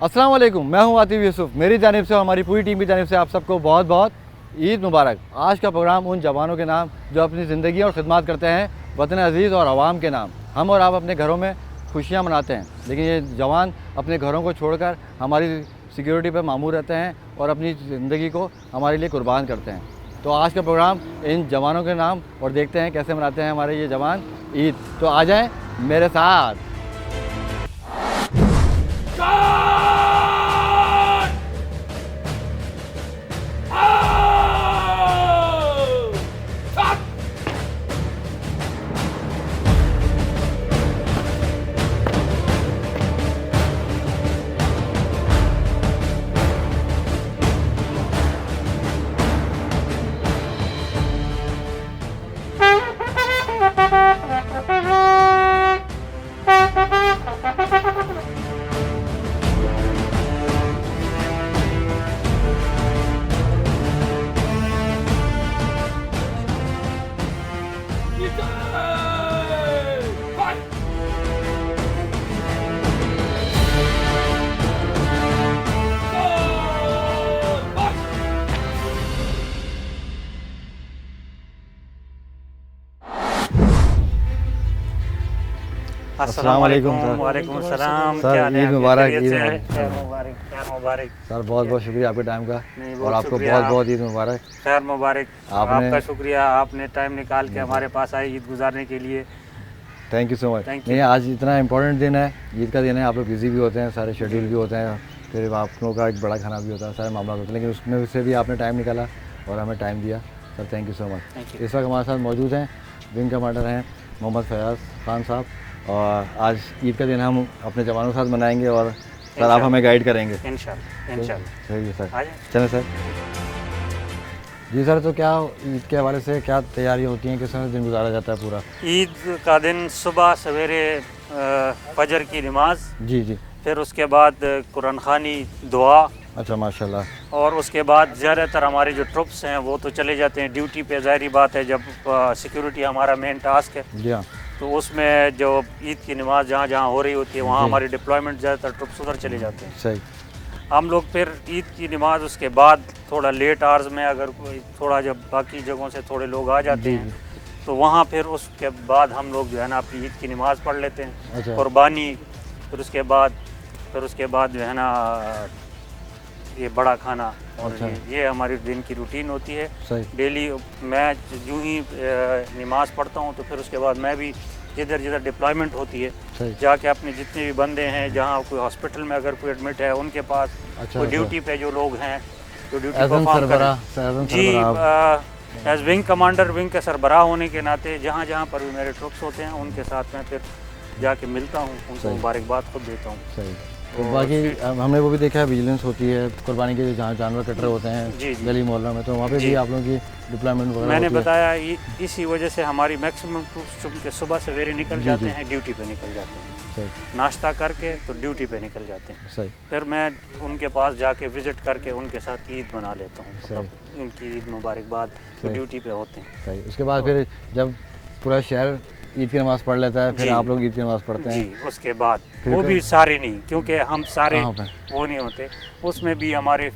अस्सलाम वालेकुम, मैं हूं आतिफ यूसुफ। मेरी जानिब से और हमारी पूरी टीम की जानिब से आप सबको बहुत बहुत ईद मुबारक। आज का प्रोग्राम उन जवानों के नाम जो अपनी ज़िंदगी और खिदमत करते हैं वतन अज़ीज़ और आवाम के नाम। हम और आप अपने घरों में खुशियाँ मनाते हैं, लेकिन ये जवान अपने घरों को छोड़कर हमारी सिक्योरिटी पर मामूर रहते हैं और अपनी ज़िंदगी को हमारे लिए कुर्बान करते हैं। तो आज का प्रोग्राम इन जवानों के नाम और देखते हैं कैसे मनाते हैं हमारे ये जवान ईद। तो आ जाएँ मेरे साथ। अस्सलाम वालेकुम सर। वालेकुम सलाम। सर, क्या हाल है ईद आपके? मुबारक, खैरियत ईद से है? मुबारक। खैर मुबारक, खैर मुबारक। सर बहुत बहुत शुक्रिया आपके टाइम का नहीं, और बहुत आपको शुक्रिया। बहुत बहुत ईद मुबारक। खैर मुबारक। आपने- आपका शुक्रिया, आपने टाइम निकाल के हमारे पास आए ईद गुजारने के लिए। Thank you so much. Thank you. नहीं, आज इतना इम्पोर्टेंट दिन है, ईद का दिन है। आप लोग बिज़ी भी होते हैं, सारे शेड्यूल भी होते हैं, फिर आप लोगों का एक बड़ा खाना भी होता है, सारे मामला होते हैं, लेकिन उसमें से भी आपने टाइम निकाला और हमें टाइम दिया। Sir thank you so much. Thank you. इस वक्त हमारे साथ मौजूद हैं विंग कमांडर हैं मोहम्मद फयाज़ खान साहब, और आज ईद का दिन हम अपने जवानों के साथ मनाएंगे और सर आप हमें गाइड करेंगे। इंशाल्लाह इंशाल्लाह। सही है सर, आ जाए। चलें सर। जी सर, तो क्या ईद के हवाले से क्या तैयारियाँ होती हैं, किस तरह दिन गुजारा जाता है पूरा? ईद का दिन सुबह सवेरे फजर की नमाज, जी जी। फिर उसके बाद कुरान खानी, दुआ, अच्छा माशाल्लाह। और उसके बाद ज़्यादातर हमारे जो ट्रुप्स हैं वो तो चले जाते हैं ड्यूटी पे। ज़ाहिर बात है, जब सिक्योरिटी हमारा मेन टास्क है, जी हाँ। तो उसमें जो ईद की नमाज जहाँ जहाँ हो रही होती है वहाँ जी। हमारी डिप्लॉयमेंट ज़्यादातर ट्रुप्स उधर चले जाते हैं। सही। हम लोग फिर ईद की नमाज उसके बाद थोड़ा लेट आवर्स में, अगर कोई थोड़ा जब बाकी जगहों से थोड़े लोग आ जाते जी, हैं तो वहाँ फिर उसके बाद हम लोग जो है ना अपनी ईद की नमाज पढ़ लेते हैं, अच्छा। कुर्बानी, फिर उसके बाद जो है ना ये बड़ा खाना, और अच्छा। ये हमारी दिन की रूटीन होती है सही। डेली। मैं यूँ ही नमाज पढ़ता हूँ तो फिर उसके बाद मैं भी जिधर जिधर डिप्लॉयमेंट होती है सही। जाके अपने जितने भी बंदे हैं, जहाँ कोई हॉस्पिटल में अगर कोई एडमिट है उनके पास, अच्छा, कोई अच्छा। ड्यूटी पे जो लोग हैं जो ड्यूटी एज़ एन परफॉर्म सरबराह, करें। एज़ एन जी, सरबराह। एज विंग कमांडर, विंग के सरबराह होने के नाते जहाँ जहाँ पर भी मेरे ट्रुप्स होते हैं उनके साथ मैं फिर जाके मिलता हूँ, उनको सही। मुबारकबाद खुद देता हूँ। सही। तो और बाकी फिर- हमने वो भी देखा है, विजिलेंस होती है कुर्बानी के, जहाँ जानवर कट रहे होते हैं जी, जी। गली मोहल्ला में, तो वहाँ पे जी। भी आप लोगों की डिप्लॉयमेंट वगैरह मैंने होती है? बताया इसी वजह से हमारी मैक्सिमम ट्रुप्स चूँकि सुबह सवेरे निकल जी, जाते जी। हैं, ड्यूटी पे निकल जाते हैं, सही। नाश्ता करके तो ड्यूटी पे निकल जाते हैं। सही। फिर मैं उनके पास जाके विज़िट करके उनके साथ ईद मना लेता हूँ, सही। मतलब उनकी ईद मुबारकबाद, तो सही। ड्यूटी पे होते हैं। सही। उसके बाद फिर जब पूरा शहर ईद की नमाज़ पढ़ लेता है, फिर जी। आप लोग ईद की नमाज़ पढ़ते हैं? जी, उसके बाद फिर वो कब- भी सारे नहीं, क्योंकि हम सारे कहाँ पे? वो नहीं होते, उसमें भी हमारे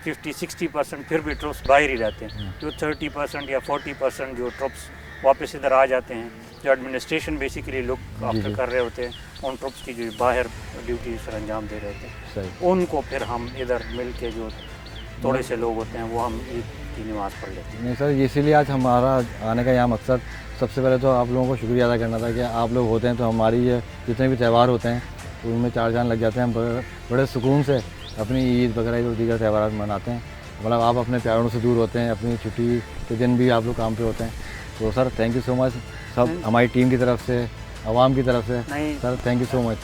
50-60% फिर भी ट्रुप्स बाहर ही रहते हैं। जो 30% या 40% जो ट्रुप्स वापस इधर आ जाते हैं, जो एडमिनिस्ट्रेशन बेसिकली लुक जी। आफ्टर कर रहे होते हैं, उन ट्रुप्स की जो बाहर ड्यूटी सर अंजाम दे रहे होते हैं, सही। उनको फिर हम इधर मिल के जो थोड़े से लोग होते हैं वो हम ईद की नमाज़ पढ़ लेते हैं। नहीं सर, इसीलिए आज हमारा आने का यहाँ मकसद सबसे पहले तो आप लोगों को शुक्रिया अदा करना था कि आप लोग होते हैं तो हमारी ये जितने भी त्यौहार होते हैं उनमें चार जान लग जाते हैं। हम बड़े सुकून से अपनी ईद वगैरह और दीगर त्यौहार मनाते हैं। मतलब आप अपने प्यारों से दूर होते हैं, अपनी छुट्टी के दिन भी आप लोग काम पे होते हैं। तो sir thank you so much, सब हमारी टीम की तरफ से, आवाम की तरफ से। नहीं। Sir thank you so much.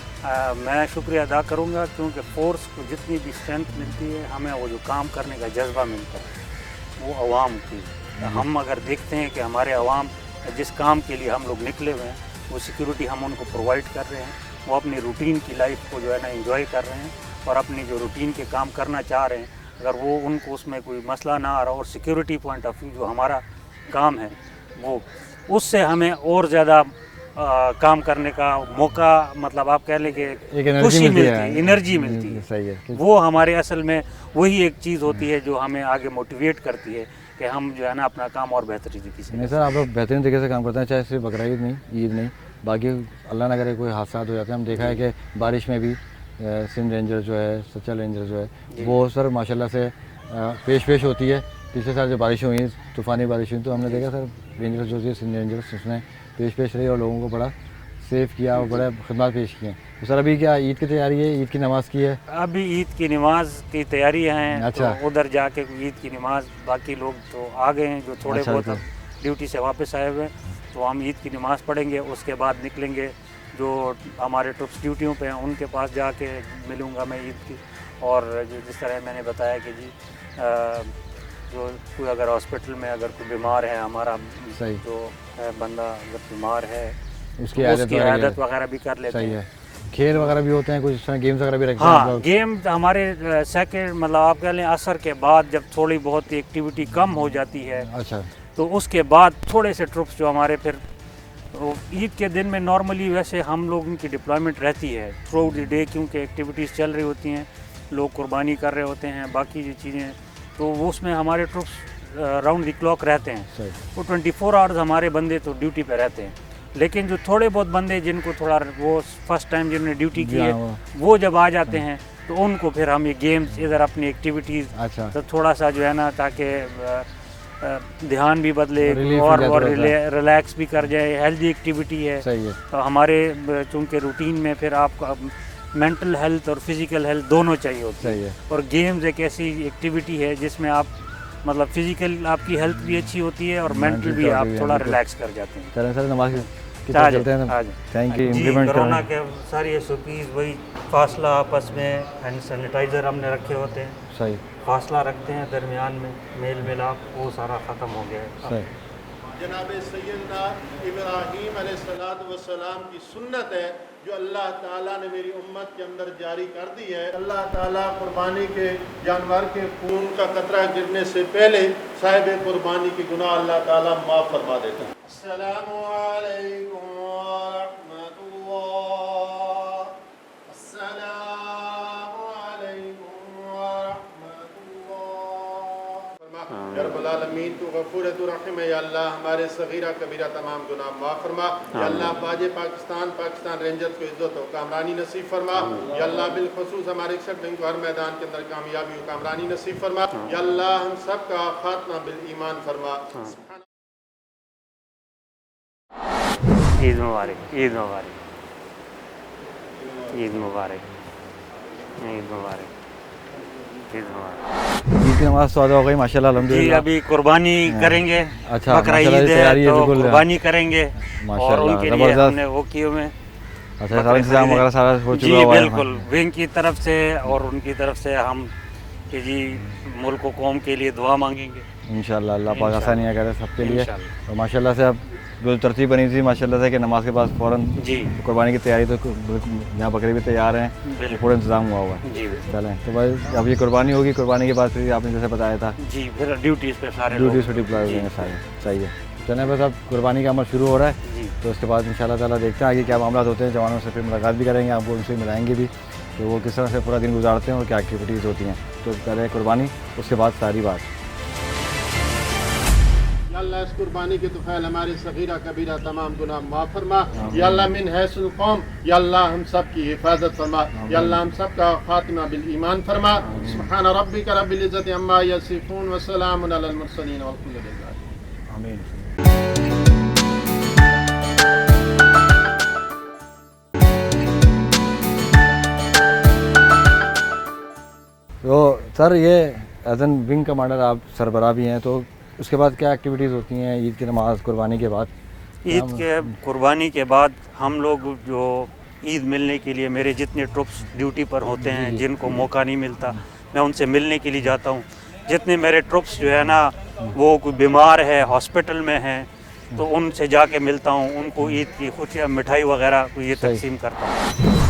मैं शुक्रिया अदा करूंगा, क्योंकि फोर्स को जितनी भी स्ट्रेंथ मिलती है, हमें वो जो काम करने का जज्बा मिलता है वो अवाम की। हम अगर देखते हैं कि हमारे अवाम जिस काम के लिए हम लोग निकले हुए हैं वो सिक्योरिटी हम उनको प्रोवाइड कर रहे हैं, वो अपनी रूटीन की लाइफ को जो है ना एंजॉय कर रहे हैं और अपनी जो रूटीन के काम करना चाह रहे हैं, अगर वो उनको उसमें कोई मसला ना आ रहा और सिक्योरिटी पॉइंट ऑफ व्यू जो हमारा काम है वो, उससे हमें और ज़्यादा काम करने का मौका, मतलब आप कह लें कि एक एनर्जी खुशी मिलती मिलती है, है, एनर्जी मिलती है। सही है। वो हमारे असल में वही एक चीज़ होती है जो हमें आगे मोटिवेट करती है कि हम जो है ना अपना काम और बेहतरीन तरीके से। नहीं सर, आप लोग बेहतरीन तरीके से काम करते हैं, चाहे सिर्फ बकरा ईद नहीं, ईद नहीं, बाकी अल्लाह ना करे कोई हादसा हो जाते हैं। हम देखा है कि बारिश में भी सिंध रेंजर जो है, सच्चल रेंजर जो है, वो सर माशाल्लाह से पेश होती है। पिछले साल जो बारिश हुई, तूफ़ानी बारिश हुई, तो हमने देखा सर रेंजर्स जो थी, सिंध रेंजर्स, उसने पेश रही और लोगों को बड़ा सेव किया और बड़े खिदमत पेश किए। तो सर अभी क्या ईद की तैयारी है, ईद की नमाज़ की है? अभी ईद की नमाज की तैयारी हैं। अच्छा। तो उधर जाके ईद की नमाज, बाकी लोग तो आ गए हैं जो थोड़े अच्छा, बहुत अच्छा। ड्यूटी से वापस आए हुए हैं, तो हम ईद की नमाज पढ़ेंगे, उसके बाद निकलेंगे। जो हमारे ट्रुप्स ड्यूटियों पे हैं उनके पास जाके मिलूँगा मैं ईद की। और जो जिस तरह मैंने बताया कि जी जो कोई अगर हॉस्पिटल में अगर कोई बीमार है, हमारा सही। जो है बंदा अगर बीमार है, उसकी तो उसकी वगैरह आदत वगैरह भी कर लेते सही हैं। है। खेल वगैरह भी होते हैं कुछ, इस तरह गेम्स वगैरह भी रखते हैं आप हाँ, लोग? गेम हमारे सेकंड मतलब आप कह लें असर के बाद जब थोड़ी बहुत एक्टिविटी कम हो जाती है, अच्छा, तो उसके बाद थोड़े से ट्रुप्स जो हमारे फिर वो ईद के दिन में नॉर्मली वैसे हम लोगों की डिप्लॉयमेंट रहती है थ्रू आउट द डे, क्योंकि एक्टिविटीज़ चल रही होती हैं, लोग कुर्बानी कर रहे होते हैं, बाकी जो चीज़ें, तो वो उसमें हमारे ट्रुप्स राउंड द क्लॉक रहते हैं। सही। वो 24 आवर्स हमारे बंदे तो ड्यूटी पे रहते हैं। लेकिन जो थोड़े बहुत बंदे जिनको थोड़ा वो फर्स्ट टाइम जिन्होंने ड्यूटी की है, वो जब आ जाते हैं तो उनको फिर हम ये गेम्स इधर अपनी एक्टिविटीज़, अच्छा, तो थोड़ा सा जो है ना ताकि ध्यान भी बदले Relief और हो जाता रहता रिलैक्स भी कर जाए, हेल्दी एक्टिविटी है। सही है। तो हमारे चूँकि रूटीन में फिर आपका मेंटल हेल्थ और फिज़िकल हेल्थ दोनों चाहिए होती है। सही है। और गेम्स एक ऐसी एक्टिविटी है जिसमें आप मतलब फिजिकल आपकी हेल्थ भी अच्छी होती है और मेंटल भी आप थोड़ा रिलैक्स कर जाते हैं। चलें सर, नमाज की आज तरफ चलते हैं। आज थैंक यू। जी, इम्प्लीमेंट कोरोना करें। के सारी एसओपीज़ वही फासला आपस में, हैंड सैनिटाइज़र हमने रखे होते हैं, सही, फासला रखते हैं दरमियान में, मेल मिलाप वो सारा ख़त्म हो गया है। सही। जनाब सैयदना इब्राहीम अलैहिस्सलाम की सुन्नत है जो अल्लाह ताला ने मेरी उम्मत के अंदर जारी कर दी है। अल्लाह ताला कुर्बानी के जानवर के खून का कतरा गिरने से पहले साहिब कुर्बानी की गुनाह अल्लाह ताला माफ़ फरमा देता है। अस्सलामु अलैकुम व रहमतुल्लाह। अस्सलामु अलैकुम व रहमतुल्लाह। या रब्बल आलमीन तू गफूर है, तू रहीम है। या अल्लाह हमारे सगीरा कबीरा तमाम गुनाह माफ़ फरमा। या अल्लाह बाजे पाकिस्तान रेंजर्स को इज्जत और कामरानी नसीब फरमा। या अल्लाह बिलखुसूस हमारे 61 दिन को हर मैदान के अंदर कामयाबी और कामरानी नसीब फरमा। या अल्लाह हम सब का खात्मा बिल ईमान फरमा। ईद मुबारक, ईद मुबारक, ईद मुबारक, ईद मुबारक, ईद मुबारक। ईद की नमाज तो अदा हो गई माशाल्लाह, जी अल्हम्दुलिल्लाह। अभी कुर्बानी करेंगे। अच्छा, बकरा माशाल्लाह ईद तैयारी है है तो बिल्कुल। कुर्बानी करेंगे और माशाल्लाह, उनके लिए ज़बरदस्त। हमने वो किए हुए हैं। अच्छा, सारा इंतजाम वगैरह सारा हो जी चुका हुआ है? बिल्कुल, विंग की तरफ से और उनकी तरफ से हम कि जी मुल्क व कौम के लिए दुआ मांगेंगे इंशाल्लाह, अल्लाह पाक आसानियाँ करे सबके लिए। इंशाल्लाह। और माशाल्लाह से अब जो तरतीब बनी थी माशाल्लाह से कि नमाज के बाद फ़ौरन जी कुर्बानी की तैयारी, तो यहाँ बकरे भी तैयार हैं, बिल्कुल। पूरा इंतजाम हुआ हुआ है। जी बिल्कुल। चलें, तो भाई अब ये कुर्बानी होगी, कुर्बानी के बाद फिर आपने जैसे बताया था जी फिर ड्यूटीज़ पे सारे ड्यूटी लोग। छुट्टी प्लाई हो जी, जाएंगे सारे। सही है। चलें, बस अब कुर्बानी का अमल शुरू हो रहा है, जी तो उसके बाद इंशाल्लाह ताला देखते हैं आगे क्या मामला होते हैं। जवानों से फिर मुलाकात भी करेंगे, आपको उनसे मिलाएंगे भी कि वो किस तरह से पूरा दिन गुजारते हैं और क्या एक्टिविटीज़ होती हैं। तो पहले कुर्बानी, उसके बाद सारी बात। या अल्लाह इस कुर्बानी के तुफैल हमारे सगीरा कबीरा तमाम गुनाह माफ़ फरमा। या अल्लाह मिन हैसुल कौम, या अल्लाह हम सब की हिफाजत फरमा। या अल्लाह हम सब का खात्मा बिल ईमान फरमा। सुब्हान रब्बिका रब्बिल इज्जति अम्मा यसिफून व सलामुन अलल मुरसलीन वल्हम्दुलिल्लाह। आमीन। तो सर ये एज एन विंग कमांडर आप सरबराह भी हैं, तो उसके बाद क्या एक्टिविटीज़ होती हैं ईद की नमाज कुर्बानी के बाद? ईद के कुर्बानी के बाद हम लोग जो ईद मिलने के लिए, मेरे जितने ट्रुप्स ड्यूटी पर होते हैं जिनको मौका नहीं मिलता, मैं उनसे मिलने के लिए जाता हूँ। जितने मेरे ट्रुप्स जो है ना वो कोई बीमार है, हॉस्पिटल में हैं, तो उनसे जाके मिलता हूँ, उनको ईद की खुशियाँ मिठाई वगैरह को ये तकसीम करता हूँ।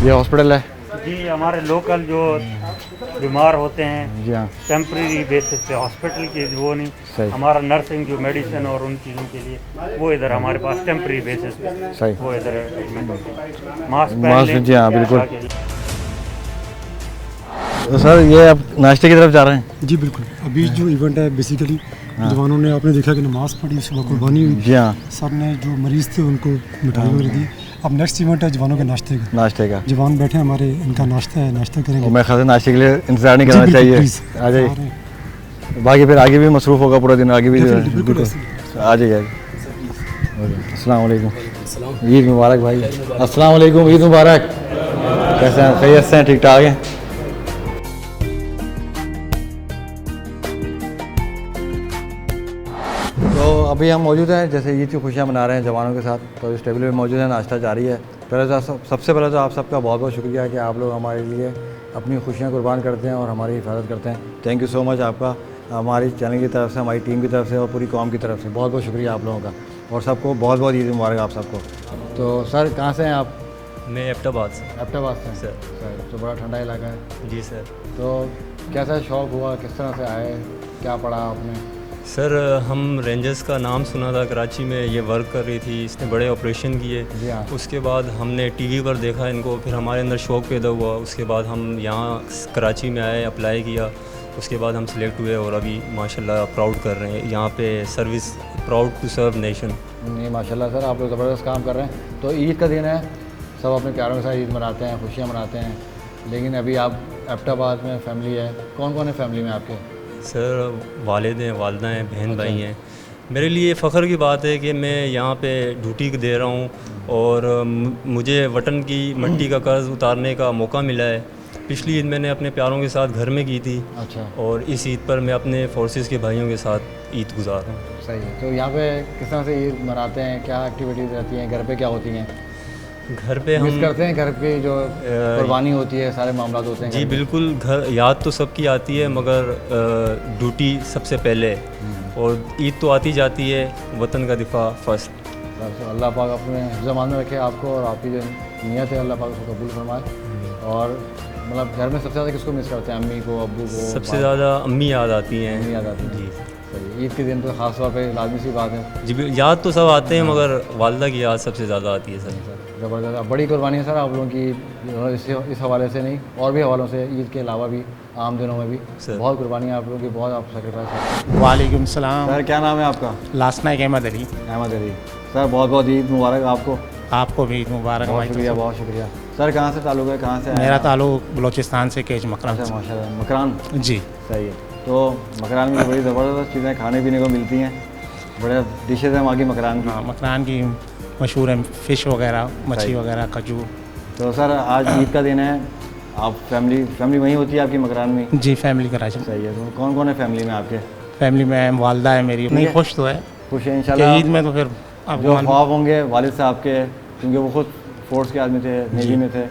ये हॉस्पिटल है? जी हमारे लोकल जो बीमार होते हैं जी हाँ, टेम्प्रेरी बेसिस पे हॉस्पिटल की वो सही। नहीं, हमारा नर्सिंग जो मेडिसिन और उन चीज़ों के लिए वो इधर हमारे पास टेम्प्रेरी बेसिस पे सही। वो इधर एडमिट होते हैं। मास्क पहन मास्क, लें, जी हाँ, बिल्कुल। ताकि- तो सर ये अब नाश्ते की तरफ जा रहे हैं। जी बिल्कुल। अभी जो इवेंट है बेसिकली जवानों ने आपने देखा कि नमाज पढ़ी, सुबह कुर्बानी हुई, जी हाँ, सब ने जो मरीज़ थे उनको मिठाई वगैरह दी। अब नेक्स्ट इवेंट है जवानों के नाश्ते का। नाश्ते का। जवान बैठे हैं हमारे, इनका नाश्ता है, नाश्ता करेंगे। और मैं खास नाश्ते के लिए इंतज़ार नहीं जी, करना बिल्कुल, चाहिए। प्लीज़। आ जाइए, आ रहे हैं। बाकी फिर आगे भी मसरूफ़ होगा पूरा दिन, आगे भी Definitely, बिल्कुल बिल्कुल। आ जाइए। अस्सलाम वालेकुम, ईद मुबारक भाई। अस्सलाम वालेकुम, ईद मुबारक। कैसे हैं, खैरियत से हैं, ठीक ठाक हैं? तो अभी हम मौजूद हैं, जैसे ईद की खुशियाँ मना रहे हैं जवानों के साथ, तो इस टेबल पे मौजूद है, नाश्ता जारी है। पहले तो सबसे पहले तो आप सबका बहुत बहुत शुक्रिया कि आप लोग हमारे लिए अपनी खुशियाँ कुर्बान करते हैं और हमारी हिफाजत करते हैं। थैंक यू सो मच आपका, हमारी चैनल की तरफ से, हमारी टीम की तरफ से और पूरी कौम की तरफ से बहुत बहुत शुक्रिया आप लोगों का। और सबको बहुत बहुत ईद मुबारक आप सबको। तो सर कहाँ से हैं आप? मैं एबटाबाद से। एबटाबाद से सर। सर, तो बड़ा ठंडा इलाका है। जी सर। तो कैसा शौक़ हुआ, किस तरह से आए, क्या पढ़ा आपने? सर हम रेंजर्स का नाम सुना था, कराची में ये वर्क कर रही थी, इसने बड़े ऑपरेशन किए। जी हाँ। उसके बाद हमने टीवी पर देखा इनको, फिर हमारे अंदर शौक़ पैदा हुआ। उसके बाद हम यहाँ कराची में आए, अप्लाई किया, उसके बाद हम सिलेक्ट हुए और अभी माशाल्लाह प्राउड कर रहे हैं यहाँ पे service, proud to serve nation. नहीं माशाल्लाह सर, आप लोग ज़बरदस्त काम कर रहे हैं। तो ईद का दिन है, सब अपने प्यारों के साथ ईद मनाते हैं, खुशियाँ मनाते हैं, लेकिन अभी आप एबटाबाद में फैमिली है, कौन कौन है फैमिली में आपके? सर वालिद हैं, वालदा हैं, बहन भाई हैं। मेरे लिए फ़ख्र की बात है कि मैं यहाँ पे ड्यूटी दे रहा हूँ और मुझे वतन की मिट्टी का कर्ज उतारने का मौका मिला है। पिछली ईद मैंने अपने प्यारों के साथ घर में की थी अच्छा, और इस ईद पर मैं अपने फोर्सेस के भाइयों के साथ ईद गुजार रहा हूँ। सही है। तो यहाँ पे किस तरह से ईद मनाते हैं, क्या एक्टिविटीज़ रहती हैं, घर पे क्या होती हैं? घर पे मिस हम करते हैं घर की जो कुर्बानी होती है, सारे मामला होते हैं जी घर में? बिल्कुल, घर याद तो सबकी आती है मगर ड्यूटी सबसे पहले है और ईद तो आती जाती है, वतन का दिफा फर्स्ट। तो अल्लाह पाक अपने ज़मान में रखे आपको और आपकी जो नीयत है अल्लाह पाक उसको कबूल फरमाए। और मतलब घर में सबसे ज़्यादा किसको मिस करते हैं, अम्मी को, अब्बू को? सबसे ज़्यादा अम्मी याद आती हैं। अम्मी याद आती है। जी सही, ईद के दिन तो ख़ास तौर पे लाजमी सी बात है। जी याद तो सब आते हैं मगर वालदा की याद सबसे ज़्यादा आती है सर। ज़बरदस्त, अब बड़ी कुर्बानी है सर आप लोगों की, इस हवाले से नहीं और भी हवालों से, ईद के अलावा भी आम दिनों में भी सर। बहुत कुर्बानी है आप लोगों की, बहुत आप सेक्रीफाइस करते हैं। वालेकुम सलाम। सर क्या नाम है आपका? लास्ट नाइक अहमद अली। अहमद अली। सर बहुत बहुत ईद मुबारक आपको। आपको भी ईद मुबारक। बहुत शुक्रिया, बहुत शुक्रिया। सर कहाँ से ताल्लुक़ है, कहाँ से आए मेरा आप? ताल्लुक बलोचिस्तान से, केज मकरान अच्छा से। माशाल्लाह, मकरान। जी सही है। तो मकरान में बड़ी ज़बरदस्त चीज़ें खाने पीने को मिलती हैं, बड़े डिशेज़ हैं वहाँ की मकरान की। हाँ, मकरान की मशहूर है फ़िश वगैरह, मच्छी सही। वगैरह, खजूर। तो सर आज ईद का दिन है, आप फैमिली वहीं होती है आपकी मकरान में? जी फैमिली कराची। सही है। तो कौन कौन है फैमिली में आपके? फैमिली में वालदा है मेरी, नहीं खुश तो है खुश है कि इंशाल्लाह। ईद में तो फिर अब जो ख्वाब होंगे वालिद साहब के, क्योंकि वो खुद फोर्स के आदमी थे, नेवी में थे,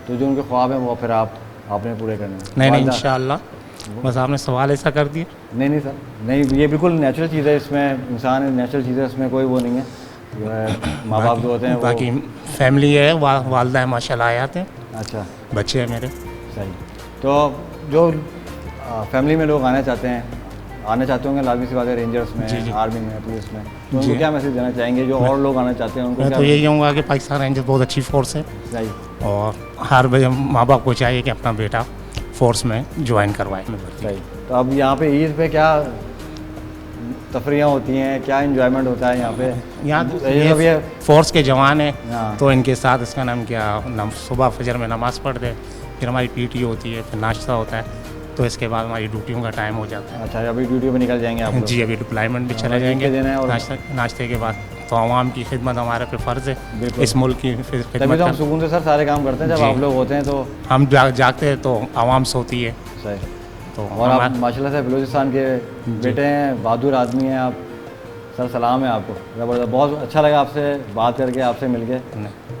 तो जो उनके ख्वाब हैं वो फिर आपने पूरे करने हैं। नहीं वालिदा- इंशाअल्लाह। बस आपने सवाल ऐसा कर दिया। नहीं सर, नहीं, ये बिल्कुल नेचुरल चीज़ है, इसमें इंसान नेचुरल चीज़ है, इसमें कोई वो नहीं है। जो है माँ बाप जो होते हैं वो। बाकी फैमिली है, वालदा है माशाल्लाह, आयात हैं, अच्छा बच्चे हैं मेरे। सही। तो जो फैमिली में लोग आना चाहते होंगे लाजमी सी बात है, रेंजर्स में, जी, जी। आर्मी में, पुलिस में, तो उनको जी। क्या मैसेज देना चाहेंगे जो और लोग आना चाहते हैं उनको? मैं क्या तो यही कहूँगा कि पाकिस्तान रेंजर्स बहुत अच्छी फोर्स है सही। और हर माँ बाप को चाहिए कि अपना बेटा फोर्स में ज्वाइन करवाए। सही। तो अब यहाँ पे ईद पे क्या तफरियाँ होती हैं, क्या इन्जॉयमेंट होता है यहाँ पे? यहाँ ये फोर्स के जवान हैं हाँ। तो इनके साथ इसका नाम क्या, सुबह फजर में नमाज़ पढ़ते, फिर हमारी पीटी होती है, फिर नाश्ता होता है, तो इसके बाद हमारी ड्यूटियों का टाइम हो जाता है। अच्छा, अभी ड्यूटी पे निकल जाएंगे आप लोग? जी अभी डिप्लॉयमेंट भी चले ईद के जाएंगे दिन है और नाश्ते के बाद। तो आवाम की खिदमत हमारे पे फ़र्ज़ है, बिल्कुल। इस मुल्क की तभी खिदमत तो हम कर। सुकून से सर सारे काम करते हैं, जब जी। आप लोग होते हैं तो। हम जागते हैं तो आवाम सोती है। सही। तो और आप हमारा- माशाल्लाह से बलूचिस्तान के बेटे हैं, बहादुर आदमी हैं आप, सर सलाम है आपको। ज़बरदस्त, बहुत अच्छा लगा आपसे बात करके, आपसे मिलके।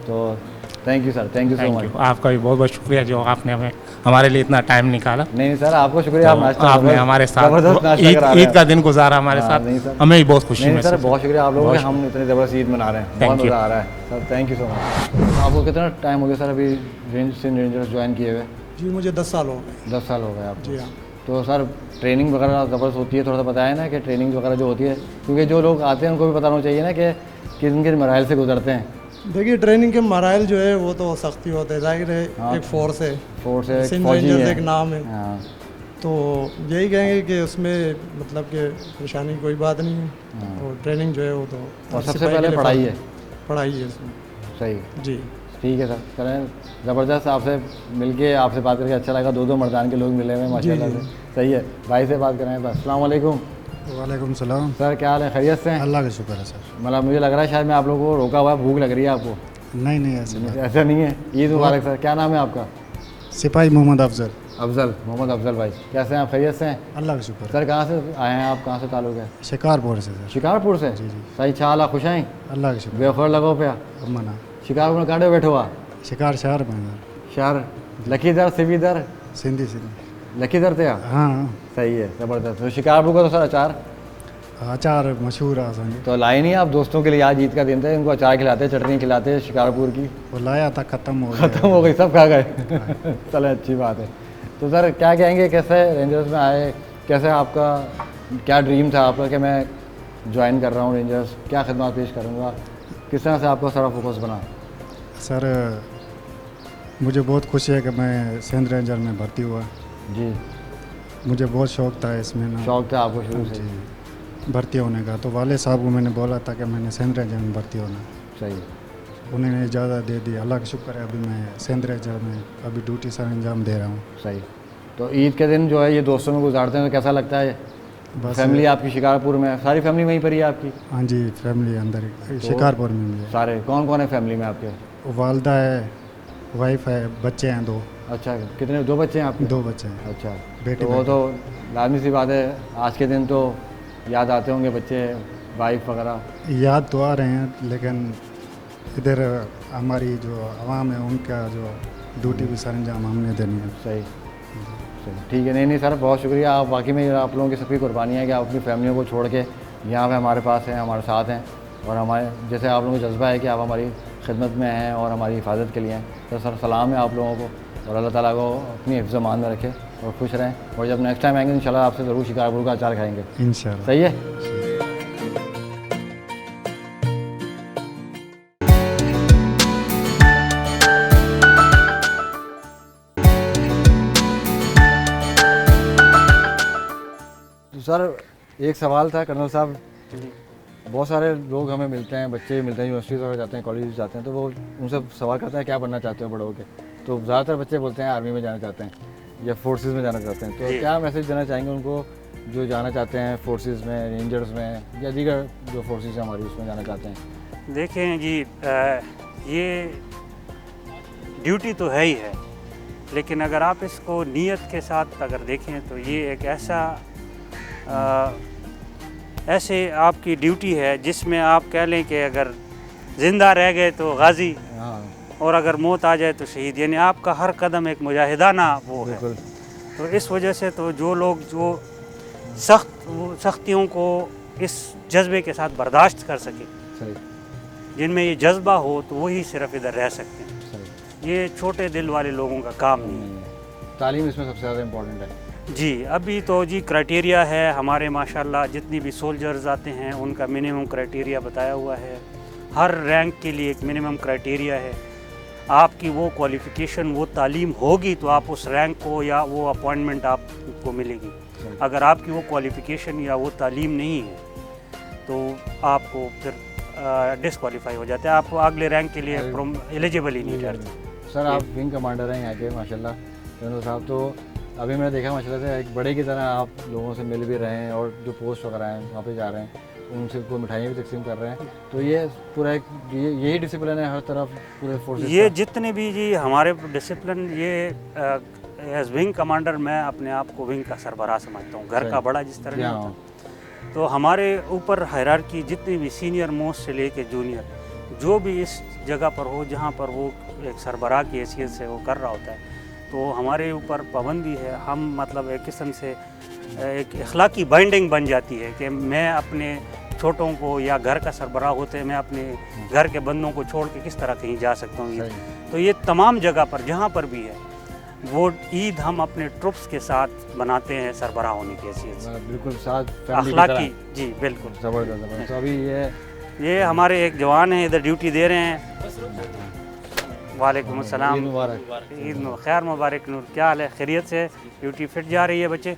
तो thank you sir, thank you so thank much. You, आपका भी बहुत बहुत शुक्रिया जो आपने हमें हमारे लिए इतना टाइम निकाला। नहीं सर, आपको शुक्रिया, आप तो नाश्ता आपने हमारे जबरदस्त साथ नाश्ता करा रहे ईद हैं। का दिन गुजारा हमारे हाँ, नहीं सर। साथ, हमें भी बहुत खुशी नहीं सर, महसूस बहुत शुक्रिया आप लोगों का, बहुत हम इतने ज़बरदस्त ईद मना रहे हैं, बहुत Thank you. मज़ा आ रहा है sir, thank you so much. आपको कितना टाइम हो गया सर अभी सिंध रेंजर्स ज्वाइन किए हुए? जी मुझे 10 साल हो गए। 10 साल हो गए आपको? जी हाँ। तो सर ट्रेनिंग वगैरह ज़बरदस्त होती है, थोड़ा सा बताया ना कि ट्रेनिंग वगैरह जो होती है, क्योंकि जो लोग आते हैं उनको भी पता होना चाहिए ना कि किन किन मराइल से गुजरते हैं। देखिए ट्रेनिंग के मराइल जो है वो तो सख्ती होते हैं, जाहिर है हाँ। एक फोर्स है, फोर्स है, सिंध फौजी रेंजर्स है। एक नाम है, हाँ, तो यही कहेंगे कि उसमें मतलब कि परेशानी कोई बात नहीं है, और ट्रेनिंग जो है वो तो और सबसे सिपाही के पहले लिए पढ़ाई है। पढ़ाई है इसमें। सही, जी ठीक है सर, चलें, ज़बरदस्त आपसे मिलके आपसे बात करके अच्छा लगा, दो मर्दान के लोग मिले हुए हैं माशाल्लाह जी, से। सही है, भाई से बात करें बस। अस्सलाम वालेकुम वालेकुम सलाम। सर, क्या हाल है, खैरियत से हैं? अल्लाह का शुक्र है सर। मतलब मुझे लग रहा है शायद मैं आप लोगों को रोका हुआ है, भूख लग रही है आपको। नहीं नहीं ऐसे बात। ऐसा नहीं है। ईद मुबारक सर, क्या नाम है आपका? सिपाही मोहम्मद अफजल। अफजल, मोहम्मद अफजल भाई, कैसे हैं आप, खैरियत से हैं? अल्लाह का शुक्र है। सर कहाँ से आए हैं आप, कहाँ से ताल्लुक़ है? शिकारपुर से सर। शिकारपुर से? जी, जी। सही छाला खुश हैं? अल्लाह का शुक्र बेखौर लगो पिया मना शिकारपुर में कांडे बैठो हुआ शिकार शहर में शहर लखीदर सिवीदर सिंधी सिंधी। लखीदर थे आप? हाँ सही है, ज़बरदस्त। तो शिकारपुर का तो सर अचार अचार मशहूर है समझो। तो लाए नहीं आप दोस्तों के लिए, आज ईद का दिन था, इनको अचार खिलाते, चटनी खिलाते शिकारपुर की। वो लाया था, ख़त्म हो गया। ख़त्म हो गई, सब खा गए। चले, अच्छी बात है। तो सर क्या कहेंगे, कैसे रेंजर्स में आए, कैसे आपका क्या ड्रीम था आपका कि मैं ज्वाइन कर रहा हूँ रेंजर्स, क्या खिदमत पेश करूँगा, किस तरह से आपका सारा फोकस बना? सर मुझे बहुत खुशी है कि मैं सिंध रेंजर में भर्ती हुआ। जी, मुझे बहुत शौक़ था इसमें ना, शौक़ था आपको शुरू से? जी, भर्ती होने का। तो वाले साहब को मैंने बोला था कि मैंने सिंध रेंजर में भर्ती होना। सही, उन्होंने इजाज़त दे दी, अल्लाह का शुक्र है। अभी मैं सिंध रेंजर में अभी ड्यूटी सर अंजाम दे रहा हूँ। सही। तो ईद के दिन जो है ये दोस्तों में गुजारते हैं, तो कैसा लगता है? बस फैमिली आपकी शिकारपुर में है, सारी फैमिली वहीं पर ही है आपकी? हाँ जी, फैमिली अंदर ही शिकारपुर में भी है। सारे कौन कौन है फैमिली में आपके? वालदा है, वाइफ है, बच्चे हैं 2। अच्छा, कितने, 2 बच्चे हैं आपके? 2 बच्चे हैं। अच्छा, बेटी तो वो तो लाजमी सी बात है, आज के दिन तो याद आते होंगे बच्चे, वाइफ वगैरह। याद तो आ रहे हैं, लेकिन इधर हमारी जो आवाम है उनका जो ड्यूटी भी सर अंजाम हमने देनी है। सही, सही, ठीक है। नहीं सर, बहुत शुक्रिया, आप वाकई में आप लोगों की सबकी कुर्बानी है कि आप अपनी फैमिलियों को छोड़ के यहाँ पे हमारे पास हैं, हमारे साथ हैं, और हमारे जैसे आप लोगों को जज्बा है कि आप हमारी खिदमत में हैं और हमारी हिफाजत के लिए हैं। तो सर सलाम है आप लोगों को, और अल्लाह ताला को अपनी हिफ्ज़ मान में रखे और खुश रहें, और जब नेक्स्ट टाइम आएंगे इंशाल्लाह आपसे ज़रूर शिकारपुर का अचार खाएंगे, इंशाल्लाह। सही है? तो सर एक सवाल था कर्नल साहब, बहुत सारे लोग हमें मिलते हैं, बच्चे मिलते हैं, यूनिवर्सिटीज़ वगैरह जाते हैं, कॉलेज जाते हैं, तो वो उनसे सवाल करते हैं क्या बनना चाहते हो बड़े होके, तो ज़्यादातर बच्चे बोलते हैं आर्मी में जाना चाहते हैं या फोर्सेस में जाना चाहते हैं। तो क्या मैसेज देना चाहेंगे उनको जो जाना चाहते हैं फोर्सेस में, रेंजर्स में, या दीगर जो फोर्सेस हैं हमारी उसमें जाना चाहते हैं? देखें जी, ये ड्यूटी तो है ही है, लेकिन अगर आप इसको नीयत के साथ अगर देखें तो ये एक ऐसे आपकी ड्यूटी है जिसमें आप कह लें कि अगर ज़िंदा रह गए तो गाजी, हाँ, और अगर मौत आ जाए तो शहीद, यानी आपका हर कदम एक मुजाहिदाना वो है। बिल्कुल। तो इस वजह से तो जो लोग जो सख्तियों को इस जज्बे के साथ बर्दाश्त कर सके, सही, जिनमें ये जज्बा हो, तो वही सिर्फ इधर रह सकते हैं। सही, ये छोटे दिल वाले लोगों का काम नहीं है। तालीम इसमें सबसे ज़्यादा इम्पोर्टेंट है। जी, अभी तो जी क्राइटेरिया है हमारे, माशाल्लाह जितनी भी सोल्जर्स आते हैं उनका मिनिमम क्राइटेरिया बताया हुआ है। हर रैंक के लिए एक मिनिमम क्राइटेरिया है। आपकी वो क्वालिफ़िकेशन, वो तालीम होगी तो आप उस रैंक को या वो अपॉइंटमेंट आपको मिलेगी। अगर आपकी वो क्वालिफ़िकेशन या वो तालीम नहीं है तो आपको फिर डिसक्वालीफाई हो जाते हैं, आप अगले रैंक के लिए एलिजिबल ही नहीं ठहरते। सर आप विंग कमांडर हैं यहाँ के माशाल्लाह जनरल साहब, तो अभी मैंने देखा माशाल्लाह से एक बड़े की तरह आप लोगों से मिल भी रहे हैं, और जो पोस्ट वगैरह हैं वहाँ पे जा रहे हैं, उनसे कोई मिठाइयाँ भी तकसीम कर रहे हैं। तो ये पूरा एक यही डिसिप्लिन है हर तरफ पूरे फोर्सेस ये जितने भी जी हमारे डिसिप्लिन, ये एज विंग कमांडर मैं अपने आप को विंग का सरबराह समझता हूँ, घर का बड़ा जिस तरह नहीं होता। तो हमारे ऊपर हायरार्की जितनी भी सीनियर मोस्ट से लेके जूनियर, जो भी इस जगह पर हो जहाँ पर वो एक सरबराह की हैसियत से वो कर रहा होता है, तो हमारे ऊपर पाबंदी है। हम मतलब एक किस्म से एक अखलाकी बाइंडिंग बन जाती है कि मैं अपने छोटों को या घर का सरबराह होते मैं अपने घर के बंदों को छोड़ के किस तरह कहीं जा सकता हूँ। तो ये तमाम जगह पर जहाँ पर भी है वो ईद हम अपने ट्रुप्स के साथ बनाते हैं सरबराह होने की हैसियत से, बिल्कुल साथ फैमिली की अखलाकी। तरह। जी बिल्कुल ज़बरदस्त ज़बरदस्त। तो अभी ये हमारे एक जवान हैं इधर ड्यूटी दे रहे हैं। वालेकुम अस्सलाम, ईद मुबारक। ईद खैर मुबारक नूर, क्या हाल है? खैरियत से? ड्यूटी फिट जा रही है बच्चे?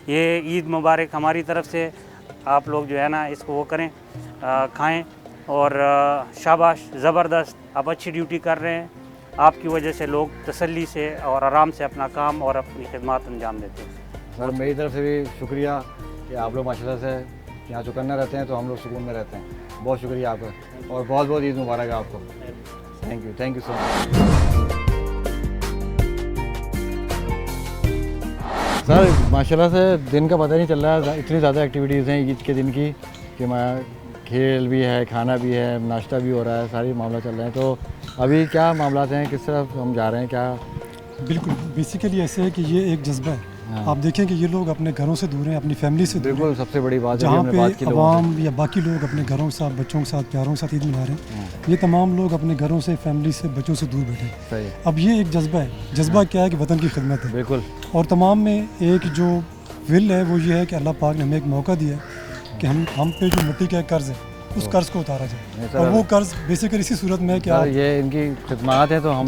ये ईद मुबारक हमारी तरफ से। आप लोग जो है ना इसको वो करें, खाएं और शाबाश, ज़बरदस्त, आप अच्छी ड्यूटी कर रहे हैं। आपकी वजह से लोग तसल्ली से और आराम से अपना काम और अपनी खिदमत अंजाम देते हैं। सर मेरी तरफ से भी शुक्रिया कि आप लोग माशाल्लाह से यहाँ चौकन्ना रहते हैं तो हम लोग सुकून में रहते हैं। बहुत शुक्रिया आपका और बहुत बहुत ईद मुबारक है आपको। Thank you so much. Sir माशाल्लाह से दिन का पता नहीं चल रहा है, इतनी ज़्यादा एक्टिविटीज़ हैं ईद के दिन की कि मैं खेल भी है, खाना भी है, नाश्ता भी हो रहा है, सारी मामला चल रहे हैं। तो अभी क्या मामला हैं, किस तरफ हम जा रहे हैं क्या? बिल्कुल, बेसिकली ऐसे है कि ये एक जज्बा है। आप देखें कि ये लोग अपने घरों से दूर हैं, अपनी फैमिली से दूर हैं। बिल्कुल सबसे बड़ी बात है जहाँ हमने बात की पे लोगों से। अवाम या बाकी लोग अपने घरों के साथ, बच्चों के साथ, प्यारों के साथ ईद मना रहे हैं, ये तमाम लोग अपने घरों से, फैमिली से, बच्चों से दूर बैठे हैं। सही है। अब ये एक जज्बा है। जज्बा क्या है कि वतन की खिदमत है। बिल्कुल। और तमाम में एक जो विल है वो ये है कि अल्लाह पाक ने हमें एक मौका दिया है कि हम पे जो मिट्टी का कर्ज़ है उस कर्ज़ को उतारा जाए। और वो कर्ज़ बेसिकली इसी सूरत में है कि सर ये इनकी खिदमत है तो हम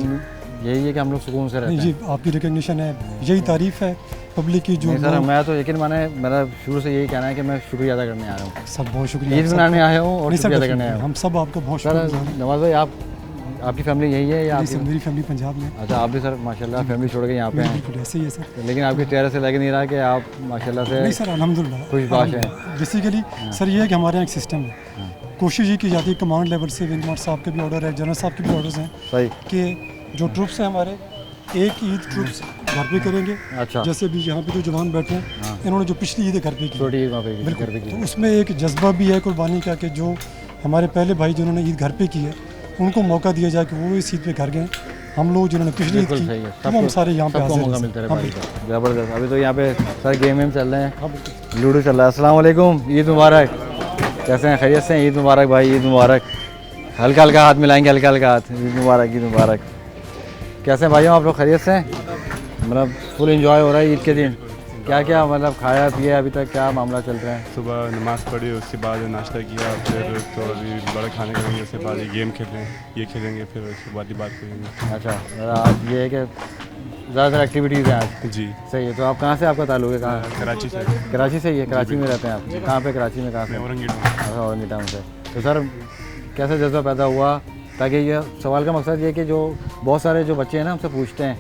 यही है कि हम लोग सुकून से रहते हैं। जी आपकी रिकग्निशन है, यही तारीफ़ है पब्लिक की। जो नहीं सर मैं तो यकीन माने, मेरा शुरू से यही कहना है कि मैं शुक्रिया अदा करने आया हूँ। सब बहुत शुक्रिया, ईद मनाने आया हूँ और शुक्रिया अदा करने आया हूँ। हम सब आपको बहुत सर शुक्रिया। नवाज भाई आपकी फैमिली यही है या जी सर, मेरी फैमिली पंजाब में। अच्छा आप भी सर माशाल्लाह फैमिली छोड़ के यहाँ पे हैं। बिल्कुल ऐसे ही है सर। लेकिन आपके चेहरे से लग नहीं रहा कि आप माशाल्लाह से नहीं सर, अल्हम्दुलिल्लाह खुशबाश हैं। बेसिकली सर ये है कि हमारे यहाँ एक सिस्टम है, कोशिश ये की जाती है कमांड लेवल से, विंग कमांडर साहब के भी ऑर्डर है, जनरल साहब के भी ऑर्डर्स हैं सही कि जो ट्रुप्स हैं हमारे, एक ईद ट्रुप्स घर पे करेंगे। अच्छा। जैसे भी यहाँ पे जो जवान बैठे हैं इन्होंने जो पिछली ईद घर पे की, छोटी ईद वहाँ पे बिल्कुल, घर पे तो की। उसमें एक जज्बा भी है कुर्बानी का कि जो हमारे पहले भाई जिन्होंने ईद घर पे की है उनको मौका दिया जाए कि वो इस ईद पे घर गए। हम लोग जिन्होंने पिछली ईद बिल्कुल की सही है। तो हम सारे यहाँ पे सबको हाजिर मौका हैं। मिलता है हाँ, भाई बिल्कुल। का। ज़बरदस्त। अभी तो यहाँ पे सर गेम चल रहे हैं, लूडो चल रहा है। अस्सलाम वालेकुम, ईद मुबारक। कैसे हैं? खैरियत से हैं? ईद मुबारक भाई, ईद मुबारक। हल्का हल्का हाथ मिलाएंगे, हल्का हल्का हाथ। ईद मुबारक, ईद मुबारक। कैसे हैं भाइयों आप लोग? खैरियत से हैं? मतलब फुल एंजॉय हो रहा है ईद के दिन? क्या क्या मतलब खाया पिया अभी तक, क्या मामला चल रहा है? सुबह नमाज़ पढ़ी, उसके बाद नाश्ता किया, फिर तो अभी बड़ा खाने करेंगे, उसके बाद ये गेम खेल रहे हैं, ये खेलेंगे, फिर उसके बाद ही बात करेंगे। अच्छा आज ये है कि ज़्यादातर एक्टिविटीज़ हैं आज। जी सही है। तो आप कहाँ से, आपका ताल्लुक है कहाँ? कराची से। कराची से ही है? कराची में रहते हैं आप? कहाँ पे कराची में, कहाँ से? औरंगी अच्छा औरंगी टाउन से। तो सर कैसे जज्बा पैदा हुआ? ताकि ये सवाल का मकसद ये है कि जो बहुत सारे जो बच्चे हैं ना हमसे पूछते हैं,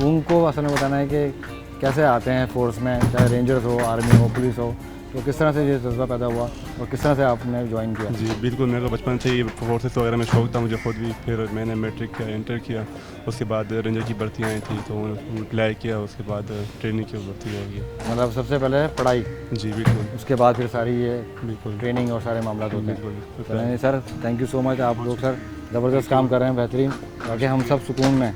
उनको असल में बताना है कि कैसे आते हैं फोर्स में, चाहे रेंजर्स हो, आर्मी हो, पुलिस हो, तो किस तरह से ये जज्बा पैदा हुआ और किस तरह से आपने ज्वाइन किया? जी बिल्कुल, मेरे को बचपन से ही फोर्सेस वगैरह में शौक था मुझे खुद भी। फिर मैंने मैट्रिक किया, इंटर किया, उसके बाद रेंजर की भर्ती आई थी तो अप्लाई किया, उसके बाद ट्रेनिंग की भर्ती हो गई। मतलब सबसे पहले पढ़ाई, जी बिल्कुल, उसके बाद फिर सारी ये बिल्कुल ट्रेनिंग और सारे मामला होते हैं। बिल्कुल। नहीं sir thank you so much, आप लोग सर ज़बरदस्त काम कर रहे हैं, बेहतरीन, ताकि हम सब सुकून में।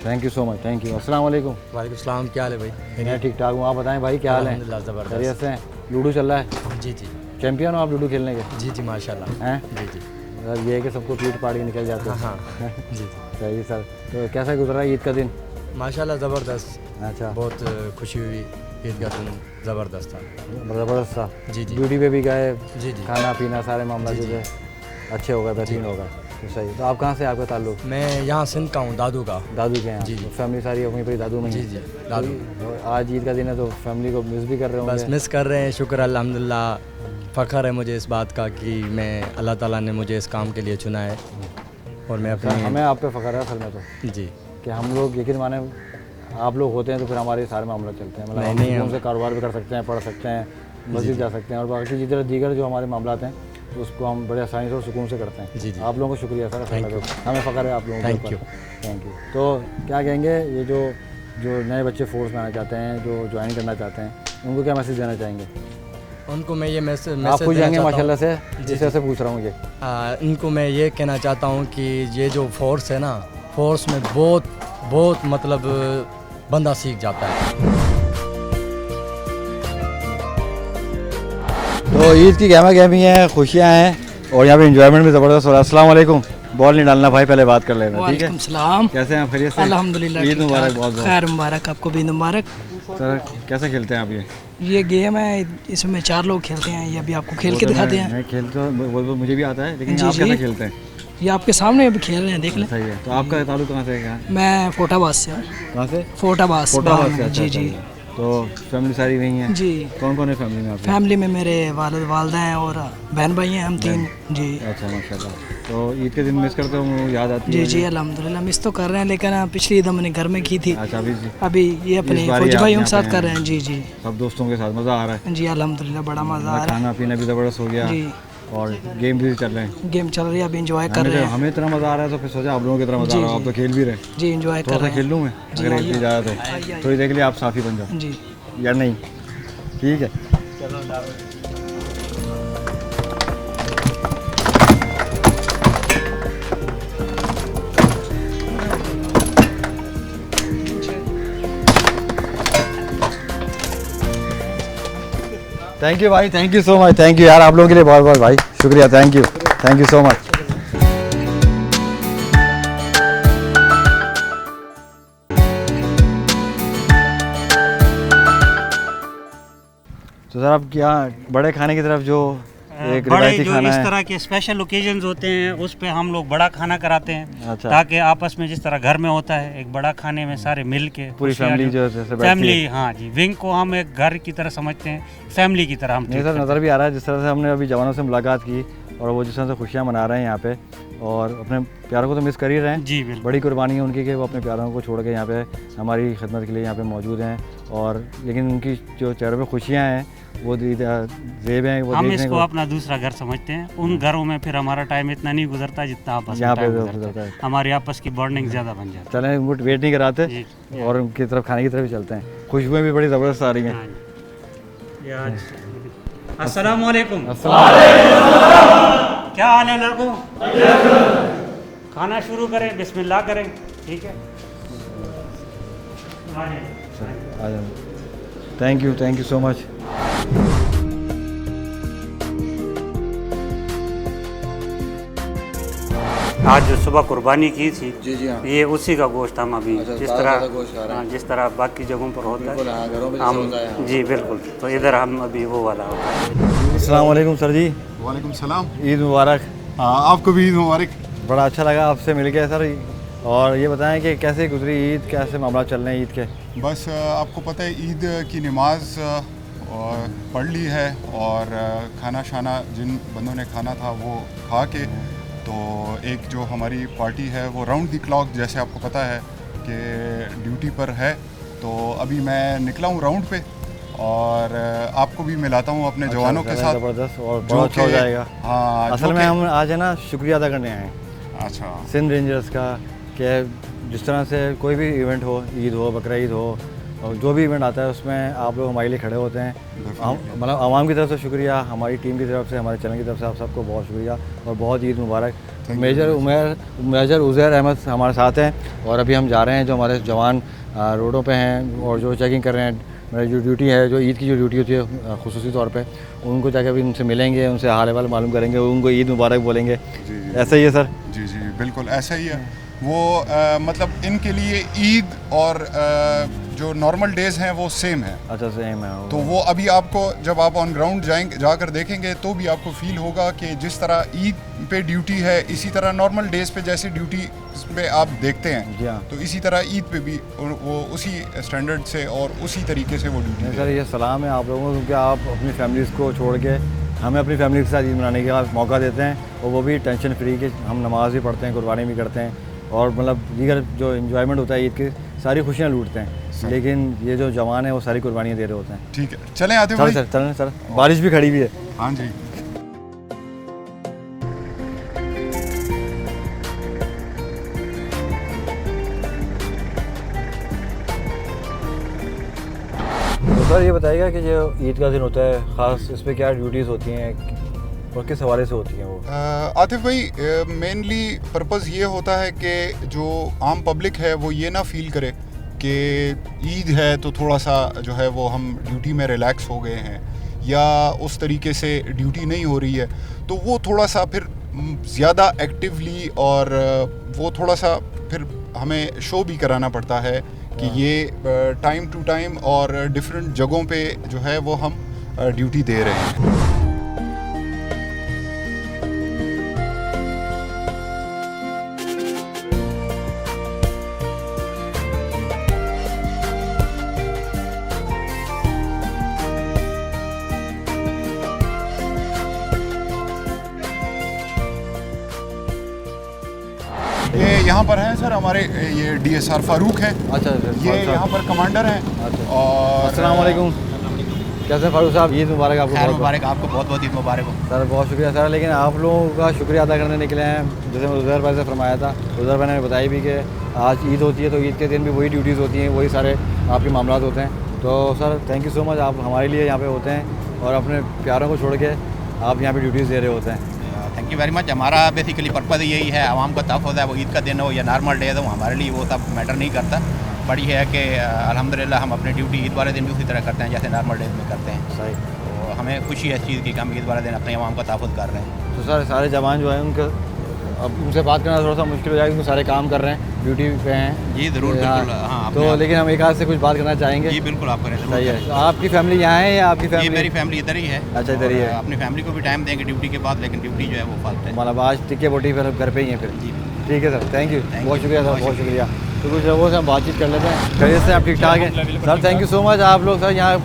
Thank you so much, thank you. अस्सलाम वालेकुम। वालेकुम सलाम, क्या हाल है भाई? मैं ठीक ठाक हूँ, आप बताएं भाई क्या हाल है? अल्हम्दुलिल्लाह, ज़बरदस्त। खैरियत से हैं? लूडो चल रहा है? जी जी चैंपियन हो आप लूडो खेलने के? जी जी माशाल्लाह। हैं? जी जी मतलब ये है कि सबको पीट पाट के निकल जाते हैं। हाँ जी जी सही सर। तो कैसा गुजरा ईद का दिन? माशाल्लाह ज़बरदस्त, अच्छा बहुत खुशी हुई। ईद का दिन ज़बरदस्त था। ज़बरदस्त था। जी जी ड्यूटी पे भी गए, जी जी खाना पीना सारे मामला जी, जो जी। है अच्छे हो गए, बेहतरीन हो गए। तो सही। तो आप कहाँ से, आपका ताल्लुक? मैं यहाँ सिंध का हूँ, दादू का। दादू के यहाँ? जी, जी। तो फैमिली सारी वहीं पर दादू में ही जी है? जी दादू। तो आज ईद का दिन है तो फैमिली को मिस भी कर रहे बस होंगे? मिस कर रहे हैं, शुक्र अल्हम्दुलिल्लाह। फ़ख्र है मुझे इस बात का कि मैं अल्लाह ताला ने मुझे इस काम के लिए चुना है और मैं सर अपने हमें आप पे फ़ख्र है असल में तो, जी कि हम लोग यकीन माने आप लोग होते हैं तो फिर हमारे सारे मामला चलते हैं। मतलब नहीं, हम नहीं, सुकून से कारोबार भी कर सकते हैं, पढ़ सकते हैं, मस्जिद जा सकते हैं और बाकी जिधर दीगर जो हमारे मामला हैं तो उसको हम बड़े आसानी से और सुकून से करते हैं। जी, जी। आप लोगों को शुक्रिया सर, Thank you। हमें फ़ख्र है आप लोगों Thank के you। ऊपर। Thank you. तो क्या कहेंगे ये जो नए बच्चे फोर्स में आना चाहते हैं, जो ज्वाइन करना चाहते हैं, उनको क्या मैसेज देना चाहेंगे? उनको मैं ये मैसेज आप पूछ देना जाएंगे चाहता हूँ। माशाल्लाह से, जिस से पूछ रहा हूँ ये। इनको मैं ये कहना चाहता हूँ कि ये जो फोर्स है ना, फोर्स में बहुत बहुत मतलब बंदा सीख जाता है। तो ईद की गहमा गहमी है, खुशियाँ हैं और यहाँ पे इंजॉयमेंट भी ज़बरदस्त हो रहा है। अस्सलाम वालेकुम। बॉल नहीं डालना भाई, पहले बात कर लेना, ठीक है? वालेकुम सलाम। कैसे हैं आप, खैरियत से? अल्हम्दुलिल्लाह ईद ठीक मुबारक, ठाक। बहुत बहुत। खैर मुबारक, आपको भी मुबारक। सर कैसे खेलते हैं आप ये गेम है, इसमें 4 लोग खेलते हैं। ये अभी आपको खेल के दिखाते हैं। मैं खेलता हूँ, वो मुझे भी आता है, लेकिन जी, आप जी। कैसे खेलते हैं? ये आपके सामने अभी खेल रहे हैं, देख लें। सही है। तो आपका ताल्लुक कहाँ से है? मैं फोटाबाद से हूँ। कहाँ से? फोटाबाद फोटाबाद से। अच्छा, जी जी अच्छा। तो फैमिली सारी वहीं है? जी। कौन कौन है फैमिली में आपके? फैमिली में मेरे वालिद वालदा हैं और बहन भाई हैं, हम 3। जी अच्छा माशाल्लाह। तो ईद के दिन मिस करते हो, याद आती जी है? जी अल्हम्दुलिल्लाह मिस तो कर रहे हैं, लेकिन पिछली ईद हमने घर में की थी। अच्छा, अभी ये अपने इस बारी फौजी आप भाइयों के यहाँ साथ पे कर रहे हैं। हैं। जी जी सब दोस्तों के साथ मज़ा आ रहा है? जी अल्हम्दुलिल्लाह बड़ा मज़ा आ रहा खाना पीना भी ज़बरदस्त हो गया जी। और गेम भी चल रहे हैं। है। गेम चल रही है, अभी इंजॉय कर रहे हैं। हमें इतना मज़ा आ रहा है तो फिर सोचा आप लोगों की तरह मज़ा जी, आ रहा है। आप जी। तो खेल भी रहे, जी इंजॉय कर थोड़ा रहे सा हैं। खेल लूँ मैं, जी, अगर आइए। इतनी इजाज़त आइए, है? आइए। थोड़ी देर के लिए आप साफ़ी बन जाओ जी या नहीं? ठीक है। थैंक यू भाई, thank you so much. Thank you यार, आप लोगों के लिए बहुत बहुत भाई शुक्रिया। Thank you so much. तो सर आप क्या बड़े खाने की तरफ जो एक बड़े रिवायती जो खाना इस है, तरह के स्पेशल ओकेजन्स होते हैं उस पे हम लोग बड़ा खाना कराते हैं। अच्छा। ताकि आपस में जिस तरह घर में होता है एक बड़ा खाने में सारे मिल के पूरी फैमिली जो जैसे बैठती फैमिली, है। हाँ जी, विंग को हम एक घर की तरह समझते हैं, फैमिली की तरह हम नहीं treat सर, करते नज़र भी आ रहा है जिस तरह से हमने अभी जवानों से मुलाकात की और वो जिस तरह से खुशियाँ मना रहे हैं यहाँ पे, और अपने प्यारों को तो मिस कर ही रहे हैं। जी बिल्कुल। बड़ी कुर्बानी है उनकी कि वो अपने प्यारों को छोड़ के यहाँ पे हमारी खिदमत के लिए यहाँ पे मौजूद हैं। और लेकिन उनकी जो चेहरों पे खुशियाँ हैं वो ज़ेब हैं, वो हम देखने इसको को अपना दूसरा घर समझते हैं। उन घरों में फिर हमारा टाइम इतना नहीं गुजरता जितना आपस में यहाँ पे टाइम गुजरता गुजरता है। है। हमारी आपस की बॉन्डिंग ज़्यादा बन जाती चलें, उनको वेट नहीं कराते जी। और उनकी तरफ खाने की तरफ ही चलते हैं। खुशबुएँ भी बड़ी ज़बरदस्त आ रही है। हैं। हाँ जी। अस्सलाम वालेकुम। क्या हाल है लड़कों? खाना शुरू करें, बिस्मिल्लाह करें, ठीक है? आ जाओ। Thank you so much. आज जो सुबह कुर्बानी की थी जी जी हाँ। ये उसी का गोश्त हम अभी अच्छा, जिस ताज़ा तरह ताज़ा गोश्त खा रहे हैं। हाँ, जिस तरह बाकी जगहों पर होता बिल्कुल, हाँ, घरों में है जैसे होता है, हाँ। जी बिल्कुल। तो इधर हम अभी वो वाला होता है। अस्सलाम वालेकुम सर जी, वालेकुम सलाम। ईद मुबारक। हाँ, आपको भी ईद मुबारक। बड़ा अच्छा लगा आपसे मिल के सर। और ये बताएं कि कैसे गुजरी ईद, कैसे मामला चल रहे हैं ईद के? बस आपको पता है ईद की नमाज पढ़ ली है और खाना शाना जिन बंदों ने खाना था वो खा के, तो एक जो हमारी पार्टी है वो राउंड द क्लॉक, जैसे आपको पता है कि ड्यूटी पर है, तो अभी मैं निकला हूँ राउंड पे और आपको भी मिलाता हूँ अपने जवानों के साथ। ज़बरदस्त और जो बहुत अच्छा हो कि- जाएगा। हाँ, असल जो में कि- हम आज है ना शुक्रिया अदा करने आए हैं अच्छा, सिंध रेंजर्स का, कि जिस तरह से कोई भी इवेंट हो, ईद हो, बकरा ईद हो, और जो भी इवेंट आता है उसमें आप लोग हमारे लिए खड़े होते हैं। मतलब आवाम की तरफ से शुक्रिया, हमारी टीम की तरफ से, हमारे चैनल की तरफ से आप सबको बहुत शुक्रिया और बहुत ईद मुबारक। मेजर उज़ैर अहमद हमारे साथ हैं और अभी हम जा रहे हैं, जो हमारे जवान रोडों पे हैं और जो चेकिंग कर रहे हैं। मेरी जो ड्यूटी है, जो ईद की जो ड्यूटी होती है खुसूसी तौर पे, उनको जाकर अभी उनसे मिलेंगे, उनसे हाल अहवाल मालूम करेंगे, उनको ईद मुबारक बोलेंगे। ऐसा ही है सर? जी जी बिल्कुल ऐसा ही है। वो मतलब इनके लिए ईद और जो नॉर्मल डेज़ हैं वो सेम है। अच्छा, सेम है। तो वो अभी आपको जब आप ऑन ग्राउंड जाएंगे, जाकर देखेंगे तो भी आपको फील होगा कि जिस तरह ईद पे ड्यूटी है, इसी तरह नॉर्मल डेज़ पे जैसे ड्यूटी पे आप देखते हैं, जी हाँ। तो इसी तरह ईद पे भी वो उसी स्टैंडर्ड से और उसी तरीके से वो ड्यूटी सर ये सलाम है आप लोगों को, क्योंकि आप अपनी फैमिलीज़ को छोड़ के हमें अपनी फैमिली के साथ ईद मनाने का मौका देते हैं, और वो भी टेंशन फ्री के। हम नमाज भी पढ़ते हैं, कुर्बानी भी करते हैं, और मतलब दीगर जो इन्जॉयमेंट होता है ईद की, सारी खुशियाँ लूटते हैं। लेकिन ये जो जवान है वो सारी कुर्बानियाँ दे रहे होते हैं। ठीक है, चलें आते चलें सर, चलें सर, बारिश भी खड़ी हुई है। हाँ जी। तो सर ये बताइएगा कि जो ईद का दिन होता है ख़ास, इस पर क्या ड्यूटीज़ होती हैं और किस हवाले से होती हैं वो? आतिफ भाई, मेनली पर्पज़ ये होता है कि जो आम पब्लिक है वो ये ना फील करे कि ईद है तो थोड़ा सा जो है वो हम ड्यूटी में रिलैक्स हो गए हैं या उस तरीके से ड्यूटी नहीं हो रही है, तो वो थोड़ा सा फिर ज़्यादा एक्टिवली और वो थोड़ा सा फिर हमें शो भी कराना पड़ता है कि ये टाइम टू टाइम और डिफरेंट जगहों पे जो है वो हम ड्यूटी दे रहे हैं। ये यहाँ पर हैं सर हमारे ये DSR फारूक हैं। अच्छा, ये यहाँ पर कमांडर हैं। अच्छा। और अस्सलाम वालेकुम। कैसे फारूक साहब, ईद मुबारक आपको। खैर मुबारक, आपको बहुत बहुत ईद मुबारक हो। सर बहुत शुक्रिया सर, लेकिन आप लोगों का शुक्रिया अदा करने निकले हैं। जैसे मैं उज़ैर भाई से फरमाया था, उज़ैर भाई ने बताई भी कि आज ईद होती है तो ईद के दिन भी वही ड्यूटीज़ होती हैं, वही सारे आपके मामला होते हैं। तो sir thank you so much, आप हमारे लिए यहाँ पे होते हैं और अपने प्यारों को छोड़ के आप यहाँ पे ड्यूटीज़ दे रहे होते हैं। Thank you very much. हमारा बेसिकली पर्पज़ यही है, आवाम का तहफ़्फ़ुज़ है, वो ईद का दिन हो या नॉर्मल डे हो, हमारे लिए वो सब मैटर नहीं करता। बड़ी है कि अल्हम्दुलिल्लाह हम अपनी ड्यूटी ईद वाले दिन भी उसी तरह करते हैं जैसे नॉर्मल डेज में करते हैं। सही। तो हमें खुशी है इस चीज़ की कि हम ईद वाले दिन अपने आवाम का तहफ़्फ़ुज़ कर रहे हैं। तो सर सारे जवान जो हैं उनका अब उनसे बात करना थोड़ा सा मुश्किल हो जाएगा क्योंकि सारे काम कर रहे हैं, ड्यूटी पे हैं। जी ज़रूर, बिल्कुल। हाँ, तो लेकिन हम एक आध से कुछ बात करना चाहेंगे। जी बिल्कुल, आप करें। सही है। तो आपकी फैमिली यहाँ है या आपकी फैमिली? मेरी फैमिली इधर ही है। अच्छा, इधर ही है। अपनी फैमिली को भी टाइम देंगे ड्यूटी के बाद, लेकिन ड्यूटी जो है वो फालतू है। मतलब आज टिक्के बोटी फिर घर पे ही हैं फिर? जी ठीक है सर, थैंक यू, बहुत शुक्रिया सर, बहुत शुक्रिया। तो कुछ लोगों से हम बातचीत कर लेते हैं। खैरियत से आप ठीक ठाक हैं sir? Thank you so much. आप लोग सर यहाँ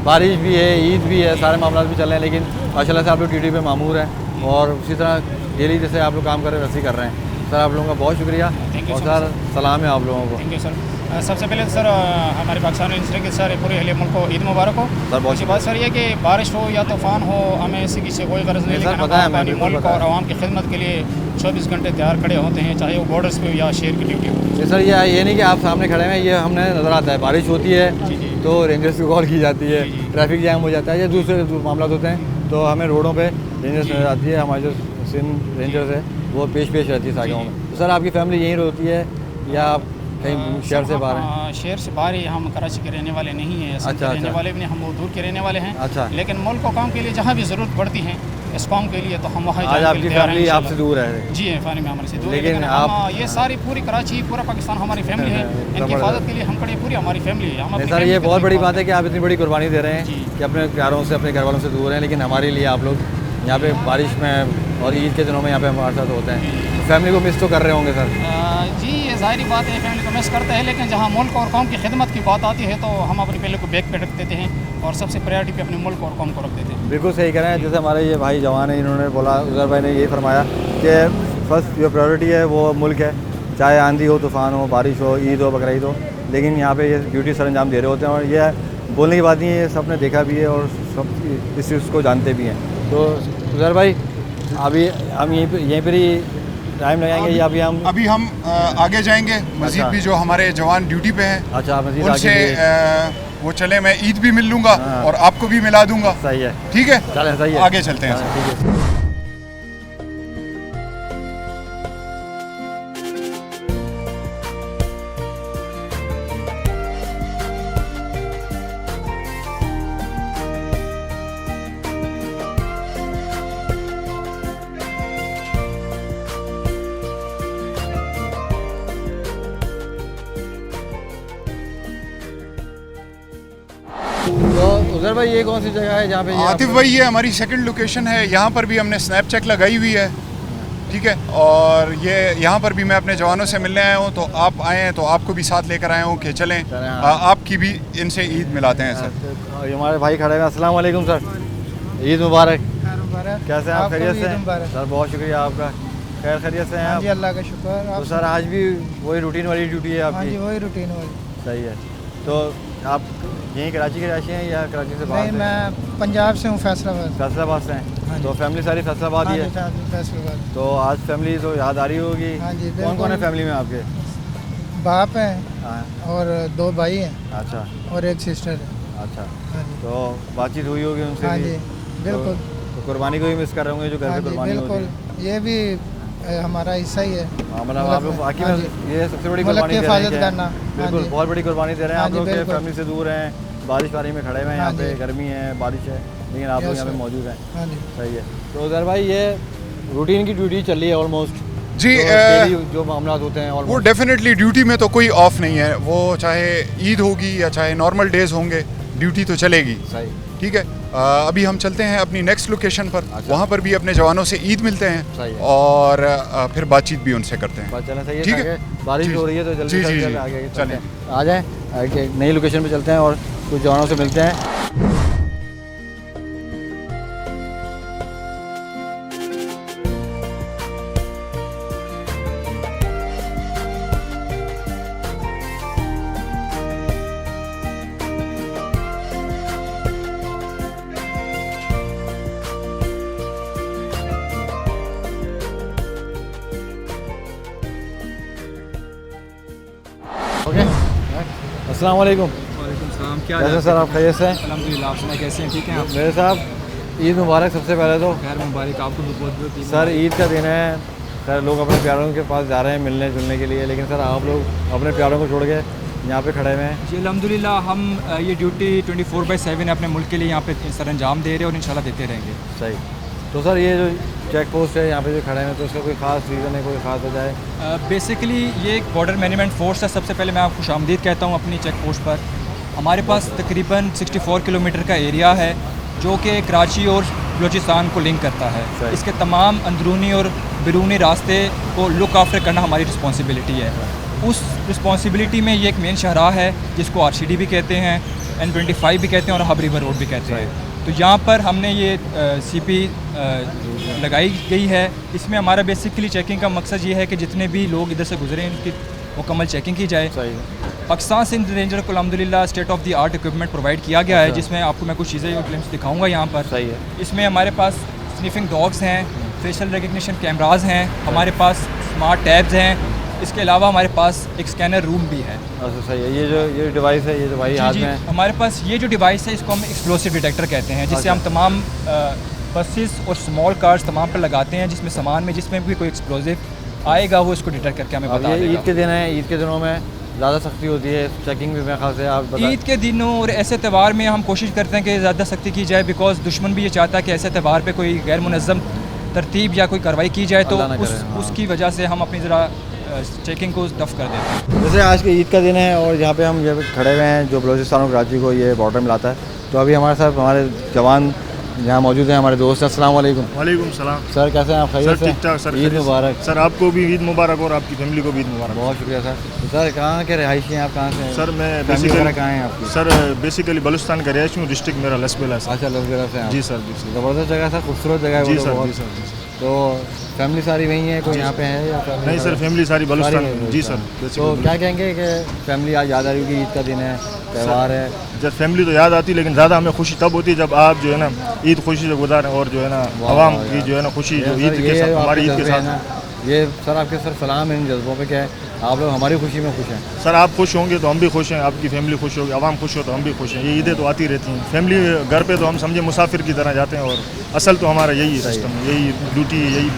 बारिश भी है, ईद भी है, सारे मामला भी चल रहे हैं, लेकिन माशाल्लाह से आप लोग ड्यूटी पे मामूर हैं और उसी तरह डेली जैसे आप लोग काम कर रहे हैं वैसे ही कर रहे हैं। सर आप लोगों का बहुत शुक्रिया और सर सलाम है आप लोगों को। Thank you sir. सबसे पहले सर हमारे पाकिस्तान के सर पूरे अहले मुल्क को ईद मुबारक हो। सर बहुत अच्छी बात सर ये कि बारिश हो या तूफ़ान हो, हमें इसी से कोई गर्ज नहीं, लेकिन हम अपने मुल्क और आवाम की खिदमत के लिए 24 घंटे तैयार खड़े होते हैं, चाहे वो बॉर्डर्स पे या शहर की ड्यूटी हो। सर ये नहीं कि आप सामने खड़े हैं, ये हमने नज़र आता है। बारिश होती है तो रेंजर्स की कॉल की जाती है, ट्रैफिक जैम हो जाता है या दूसरे मामला होते हैं तो हमें रोडों पे रेंजर्स नज़र आती है। हमारे जो सिंध रेंजर्स है वो पेश रहती है सागाओं में। तो सर आपकी फैमिली यहीं रहती है या आप कहीं शहर से बाहर हैं? शहर से बाहर ही, हम कराची के रहने वाले नहीं हैं। अच्छा, रहने वाले भी नहीं, हम बहुत दूर के रहने वाले हैं। अच्छा। लेकिन मुल्क और काम के लिए जहाँ भी ज़रूरत पड़ती है इस काम के लिए तो हम वहाँ आज आपकी फैमिली आपसे दूर है? जी फैमिली में हमारे से दूर, लेकिन आप ये सारी पूरी कराची पूरा पाकिस्तान हमारी फैमिली है, इनकी हिफाजत के लिए हम खड़े, पूरी हमारी फैमिली है। सर ये बहुत बड़ी बात है कि आप इतनी बड़ी कुर्बानी दे रहे हैं कि अपने प्यारों से, अपने घर वालों से दूर हैं, लेकिन हमारे लिए आप लोग यहाँ पे बारिश में और ईद के दिनों में यहाँ पे हमारे साथ होते हैं। तो फैमिली को मिस तो कर रहे होंगे सर? जी ये ज़ाहिरी बात है, फैमिली को मिस करते हैं, लेकिन जहाँ मुल्क और कौम की खिदमत की बात आती है तो हम अपनी पहले को बैक पे रख देते हैं और सबसे प्रायोरिटी पे अपने मुल्क और कौम को रख देते हैं। बिल्कुल सही कह रहे हैं। जैसे हमारे ये भाई जवान हैं, इन्होंने बोला, उज़ैर भाई ने यही फरमाया कि फर्स्ट जो प्रायोरिटी है वो मुल्क है, चाहे आंधी हो, तूफ़ान हो, बारिश हो, ईद हो, बकरीद हो, लेकिन यहाँ पे ये ड्यूटी सर अंजाम दे रहे होते हैं। और ये बोलने की बात नहीं है, ये सब ने देखा भी है और सब इस चीज़ को जानते भी हैं। तो उज़ैर भाई अभी हम यहीं पर ही टाइम लगाएंगे या अभी हम आगे जाएंगे मज़ीद। अच्छा। भी जो हमारे जवान ड्यूटी पे हैं, अच्छा, मज़ीद उनसे वो चले, मैं ईद भी मिल लूँगा और आपको भी मिला दूँगा। सही है, ठीक है, चलें, सही है, आगे चलते हैं। ठीक है। तो उज़ैर भाई ये कौन सी जगह है जहाँ पे आतिफ भाई ये हमारी सेकंड लोकेशन है, यहाँ पर भी हमने स्नैप चेक लगाई हुई है। ठीक है, और ये यहाँ पर भी मैं अपने जवानों से मिलने आया हूँ, तो आप आए हैं तो आपको भी साथ लेकर आया हूँ कि चलें आपकी भी इनसे ईद मिलाते हैं सर। हमारे भाई खड़े हैं। अस्सलाम वालेकुम सर, ईद मुबारक। कैसे हैं आप? खैरियत से हैं सर? बहुत शुक्रिया आपका। खैर खैरियत से हैं आप? जी अल्लाह का शुक्र। तो सर आज भी वही रूटीन वाली ड्यूटी है आपकी? हाँ जी वही रूटीन वाली। सही है। तो आप यहीं कराची के रहते हैं या कराची से बाहर? नहीं, मैं पंजाब से हूँ, फैसलाबाद। फैसलाबाद से हैं? तो फैमिली सारी फैसलाबाद ही है? फैसलाबाद। तो आज फैमिली तो याद आ रही होगी। हाँ जी। कौन कौन है फैमिली में आपके? बाप हैं और 2 भाई हैं। अच्छा। और एक सिस्टर है। अच्छा, हाँ जी। तो बातचीत हुई होगी उनसे हाँ भी? जी, बिल्कुल। तो कुर्बानी को भी मिस कर रहे होंगे जो घर हाँ पे जी, कुर्बानी होती है। बिल्कुल। ये भी हमारा हिस्सा ही है। हाँ, मतलब आप लोग बाकी हाँ में जी। ये सबसे बड़ी मुल्क कुर्बानी की दे रहे हैं हिफाजत क्या? करना। हाँ बिल्कुल, जी। बहुत बड़ी कुर्बानी दे रहे हैं हाँ आप जी, लोग के बिल्कुल। फैमिली से दूर हैं, बारिश वारी में खड़े हुए हैं यहाँ हाँ पे, जी। गर्मी है, बारिश है, लेकिन आप लोग यस यहाँ पे सर। मौजूद हैं। हाँ जी। सही है। तो उधर भाई ये रूटीन की ड्यूटी चल रही है ऑलमोस्ट जी, डेली जो मामला होते हैं वो ऑलमोस्ट। डेफिनेटली ड्यूटी में तो कोई ऑफ नहीं है, वो चाहे ईद होगी या चाहे नॉर्मल डेज होंगे, ड्यूटी तो चलेगी। सही, ठीक है। अभी हम चलते हैं अपनी नेक्स्ट लोकेशन पर, अच्छा। वहाँ पर भी अपने जवानों से ईद मिलते सही हैं है। और फिर बातचीत भी उनसे करते हैं। बात चलना सही है, ठीक है। ताकि बारिश जी, हो रही है तो जल्दी जी, से जी, जल्दी जी। आगे चलें। आ जाएँ, आगे नई लोकेशन पे चलते हैं और कुछ जवानों से मिलते हैं। ओके, अस्सलाम वालेकुम। वालेकुम सलाम। क्या कैसे सर, आप खैरियत से हैं? अल्हम्दुलिल्लाह, आप सुनाए कैसे हैं? ठीक हैं आप? मेरे साहब ईद मुबारक सबसे पहले तो। खैर मुबारक आपको भी, बहुत बहुत सर ईद का दिन है, सर लोग अपने प्यारों के पास जा रहे हैं मिलने जुलने के लिए, लेकिन सर आप लोग अपने प्यारों को छोड़ के यहाँ पे खड़े हुए हैं। जी अल्हम्दुलिल्लाह, हम ये ड्यूटी 24/7 अपने मुल्क के लिए यहाँ पे सर अंजाम दे रहे हैं और इंशाल्लाह देते रहेंगे। सही। तो सर ये जो चेक पोस्ट है यहाँ पे जो खड़े हैं, तो उसका कोई ख़ास रीज़न है, कोई ख़ास वजह है? बेसिकली ये एक बॉर्डर मैनेजमेंट फोर्स है। सबसे पहले मैं आपको खुशामदीद कहता हूँ अपनी चेक पोस्ट पर। हमारे पास तकरीबन 64 किलोमीटर का एरिया है जो कि कराची और बलूचिस्तान को लिंक करता है। इसके तमाम अंदरूनी और बैरूनी रास्ते को लुक आफ्टर करना हमारी रिस्पॉन्सिबिलिटी है। उस रिस्पॉन्सिबिलिटी में ये एक मेन शाहराह है जिसको RCD भी कहते हैं, N25 भी कहते हैं और हब रिवर रोड भी कहते हैं। तो यहाँ पर हमने ये CP लगाई गई है। इसमें हमारा बेसिकली चेकिंग का मकसद ये है कि जितने भी लोग इधर से गुजरे इनकी मुकम्मल चेकिंग की जाए। पाकिस्तान सिंध रेंजर को अल्हम्दुलिल्लाह state of the art equipment provide किया गया है, जिसमें आपको मैं कुछ चीज़ें और ग्लिम्स दिखाऊंगा यहाँ पर। सही है। इसमें हमारे पास स्निफिंग डॉग्स हैं, फेशियल रिकग्निशन कैमराज हैं, हमारे पास स्मार्ट टैब्स हैं, इसके अलावा हमारे पास एक स्कैनर रूम भी है। अच्छा, सही है। ये डिवाइस है, ये जो भाई हाथ में है, हमारे पास ये जो डिवाइस है इसको हम एक्सप्लोसिव डिटेक्टर कहते हैं, जिससे हम तमाम बसेस और स्मॉल कार्स तमाम पर लगाते हैं, जिसमें सामान में जिसमें भी कोई एक्सप्लोसिव आएगा वो इसको डिटेक्ट करके हमें बता देगा। ईद के दिन है, ईद के दिनों में ज़्यादा सख्ती होती है, चेकिंग भी मेरे ख्याल से आप बता। ईद के दिनों और ऐसे त्यौहार में हम कोशिश करते हैं कि ज़्यादा सख्ती की जाए, बिकॉज दुश्मन भी ये चाहता है कि ऐसे त्यौहार पे कोई गैर मुनज़्ज़म तरतीब या कोई कार्रवाई की जाए, तो उसकी वजह से हम अपनी ज़रा चेकिंग को टफ कर देते हैं। जैसे आज के ईद का दिन है और यहाँ पे हम खड़े हुए हैं जो बलूचिस्तान और कराची को ये बॉर्डर मिलाता है, तो अभी हमारे साथ हमारे जवान यहाँ मौजूद हैं, हमारे दोस्त हैं। अस्सलाम वालेकुम। वालेकुम सलाम। सर कैसे हैं आप? खैरियत से? ठीक ठाक सर। ईद मुबारक। सर आपको भी ईद मुबारक और आपकी फैमिली को भी ईद मुबारक। बहुत शुक्रिया सर। तो सर कहाँ के रहायशी हैं आप? कहाँ से? सर मैं बेसिकली कहाँ हैं आपकी? सर बेसिकली बलूचिस्तान का रहायशी हूँ, डिस्ट्रिक्ट मेरा लसबेला है। अच्छा, लसबेला से हैं। जी सर, जी सर। ज़बरदस्त जगह सर, खूबसूरत जगह है। जी सर, जी सर। तो फैमिली सारी वहीं है, कोई यहाँ पे है या नहीं सर, फैमिली सारी बलूचिस्तान में। जी सर। तो क्या कहेंगे कि फैमिली आज याद आ रही होगी, ईद का दिन है, त्यौहार है? जब फैमिली तो याद आती है, लेकिन ज़्यादा हमें खुशी तब होती है जब आप जो है ना ईद खुशी से गुजारें और जो है ना आवाम की जो है ना खुशी जो ईद के साथ, हमारी ईद के साथ। ये सर आपके सर सलाम है इन जज्बों पे, क्या है आप लोग हमारी खुशी में खुश हैं। सर आप खुश होंगे तो हम भी खुश हैं, आपकी फैमिली खुश होगी, आवाम खुश हो तो हम भी खुश हैं। ये ईदें तो आती रहती हैं। फैमिली घर पे तो हम समझे मुसाफिर की तरह जाते हैं और असल तो हमारा यही सिस्टम, यही ड्यूटी, यही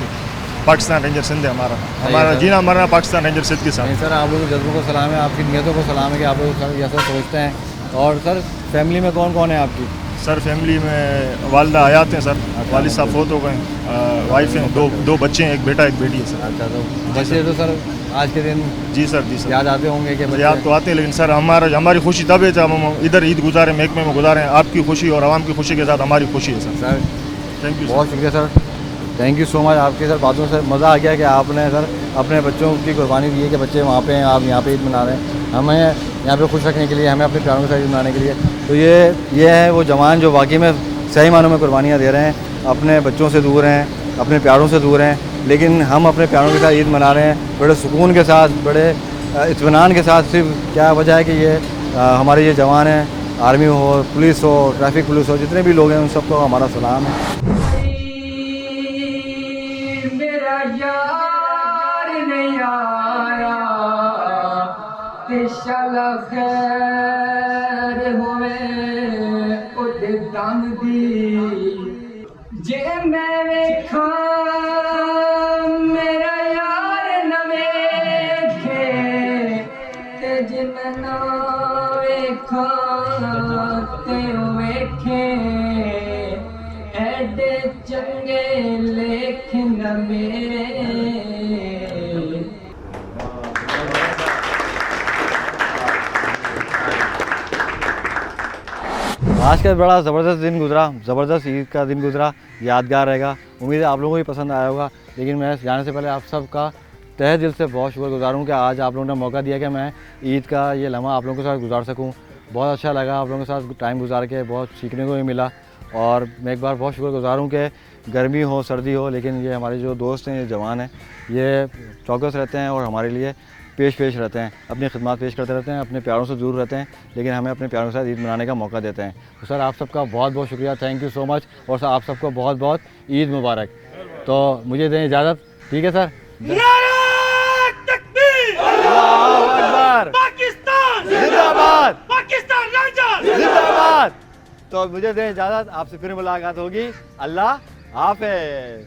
पाकिस्तान रेंजर सिंध है हमारा जीना मरना पाकिस्तान रेंजर सिंध के साथ। सर आप लोगों के जज्बों को सलाम है, आपकी नीयतों को सलाम है कि आप लोग ऐसा सोचते हैं। और सर फैमिली में कौन कौन है आपकी? सर फैमिली में वालदा हयात हैं सर, वालिद साहब फोत हो गए, वाइफ हैं, दो बच्चे हैं, एक बेटा एक बेटी है सर। अच्छा, तो बच्चे तो सर आज के दिन जी सर, जी सर याद आते होंगे कि याद तो आते हैं, लेकिन सर हमारी खुशी तब है जब हम इधर ईद गुजारें, महकमे में गुजारें। आपकी खुशी और आवाम की खुशी के साथ हमारी खुशी है सर। थैंक यू, बहुत शुक्रिया sir, thank you so much. आपकी सर बातों से मज़ा आ गया कि आपने सर अपने बच्चों की कुर्बानी दी है कि बच्चे वहाँ पे हैं, आप यहाँ पे ईद मना रहे हैं। हमें यहाँ पे खुश रखने के लिए, हमें अपने प्यारों के साथ ईद मनाने के लिए। तो ये है वो जवान जो वाकई में सही मानों में कुर्बानियाँ दे रहे हैं, अपने बच्चों से दूर हैं, अपने प्यारों से दूर हैं, लेकिन हम अपने प्यारों के साथ ईद मना रहे हैं बड़े सुकून के साथ, बड़े इत्मीनान के साथ। सिर्फ क्या वजह है कि ये हमारे ये जवान हैं, आर्मी हो, पुलिस हो, ट्रैफिक पुलिस हो, जितने भी लोग हैं उन सबको हमारा सलाम है। यार नहीं आया इंशाल्लाह खैर होवे एडे चंगे लेकिन मेरे। आज का बड़ा ज़बरदस्त दिन गुजरा, ज़बरदस्त ईद का दिन गुजरा, यादगार रहेगा। उम्मीद है आप लोगों को भी पसंद आया होगा। लेकिन मैं जाने से पहले आप सबका तहे दिल से बहुत शुक्रगुजार हूँ कि आज आप लोगों ने मौका दिया कि मैं ईद का ये लम्हा आप लोगों के साथ गुजार सकूँ। बहुत अच्छा लगा आप लोगों के साथ टाइम गुजार के, बहुत सीखने को भी मिला। और मैं एक बार बहुत शुक्रगुजार हूँ कि गर्मी हो सर्दी हो, लेकिन ये हमारे जो दोस्त हैं, ये जवान हैं, ये चौकस रहते हैं और हमारे लिए पेश रहते हैं, अपनी खिदमत पेश करते रहते हैं, अपने प्यारों से दूर रहते हैं, लेकिन हमें अपने प्यारों के साथ ईद मनाने का मौका देते हैं। तो सर आप सबका बहुत बहुत शुक्रिया, थैंक यू सो मच। और सर आप सबको बहुत बहुत ईद मुबारक। तो मुझे दें इजाज़त, ठीक है सर। पाकिस्तान जिंदाबाद, पाकिस्तान जिंदाबाद। तो मुझे दें इजाज़त, आपसे फिर मुलाकात होगी। अल्लाह हाफ़िज़।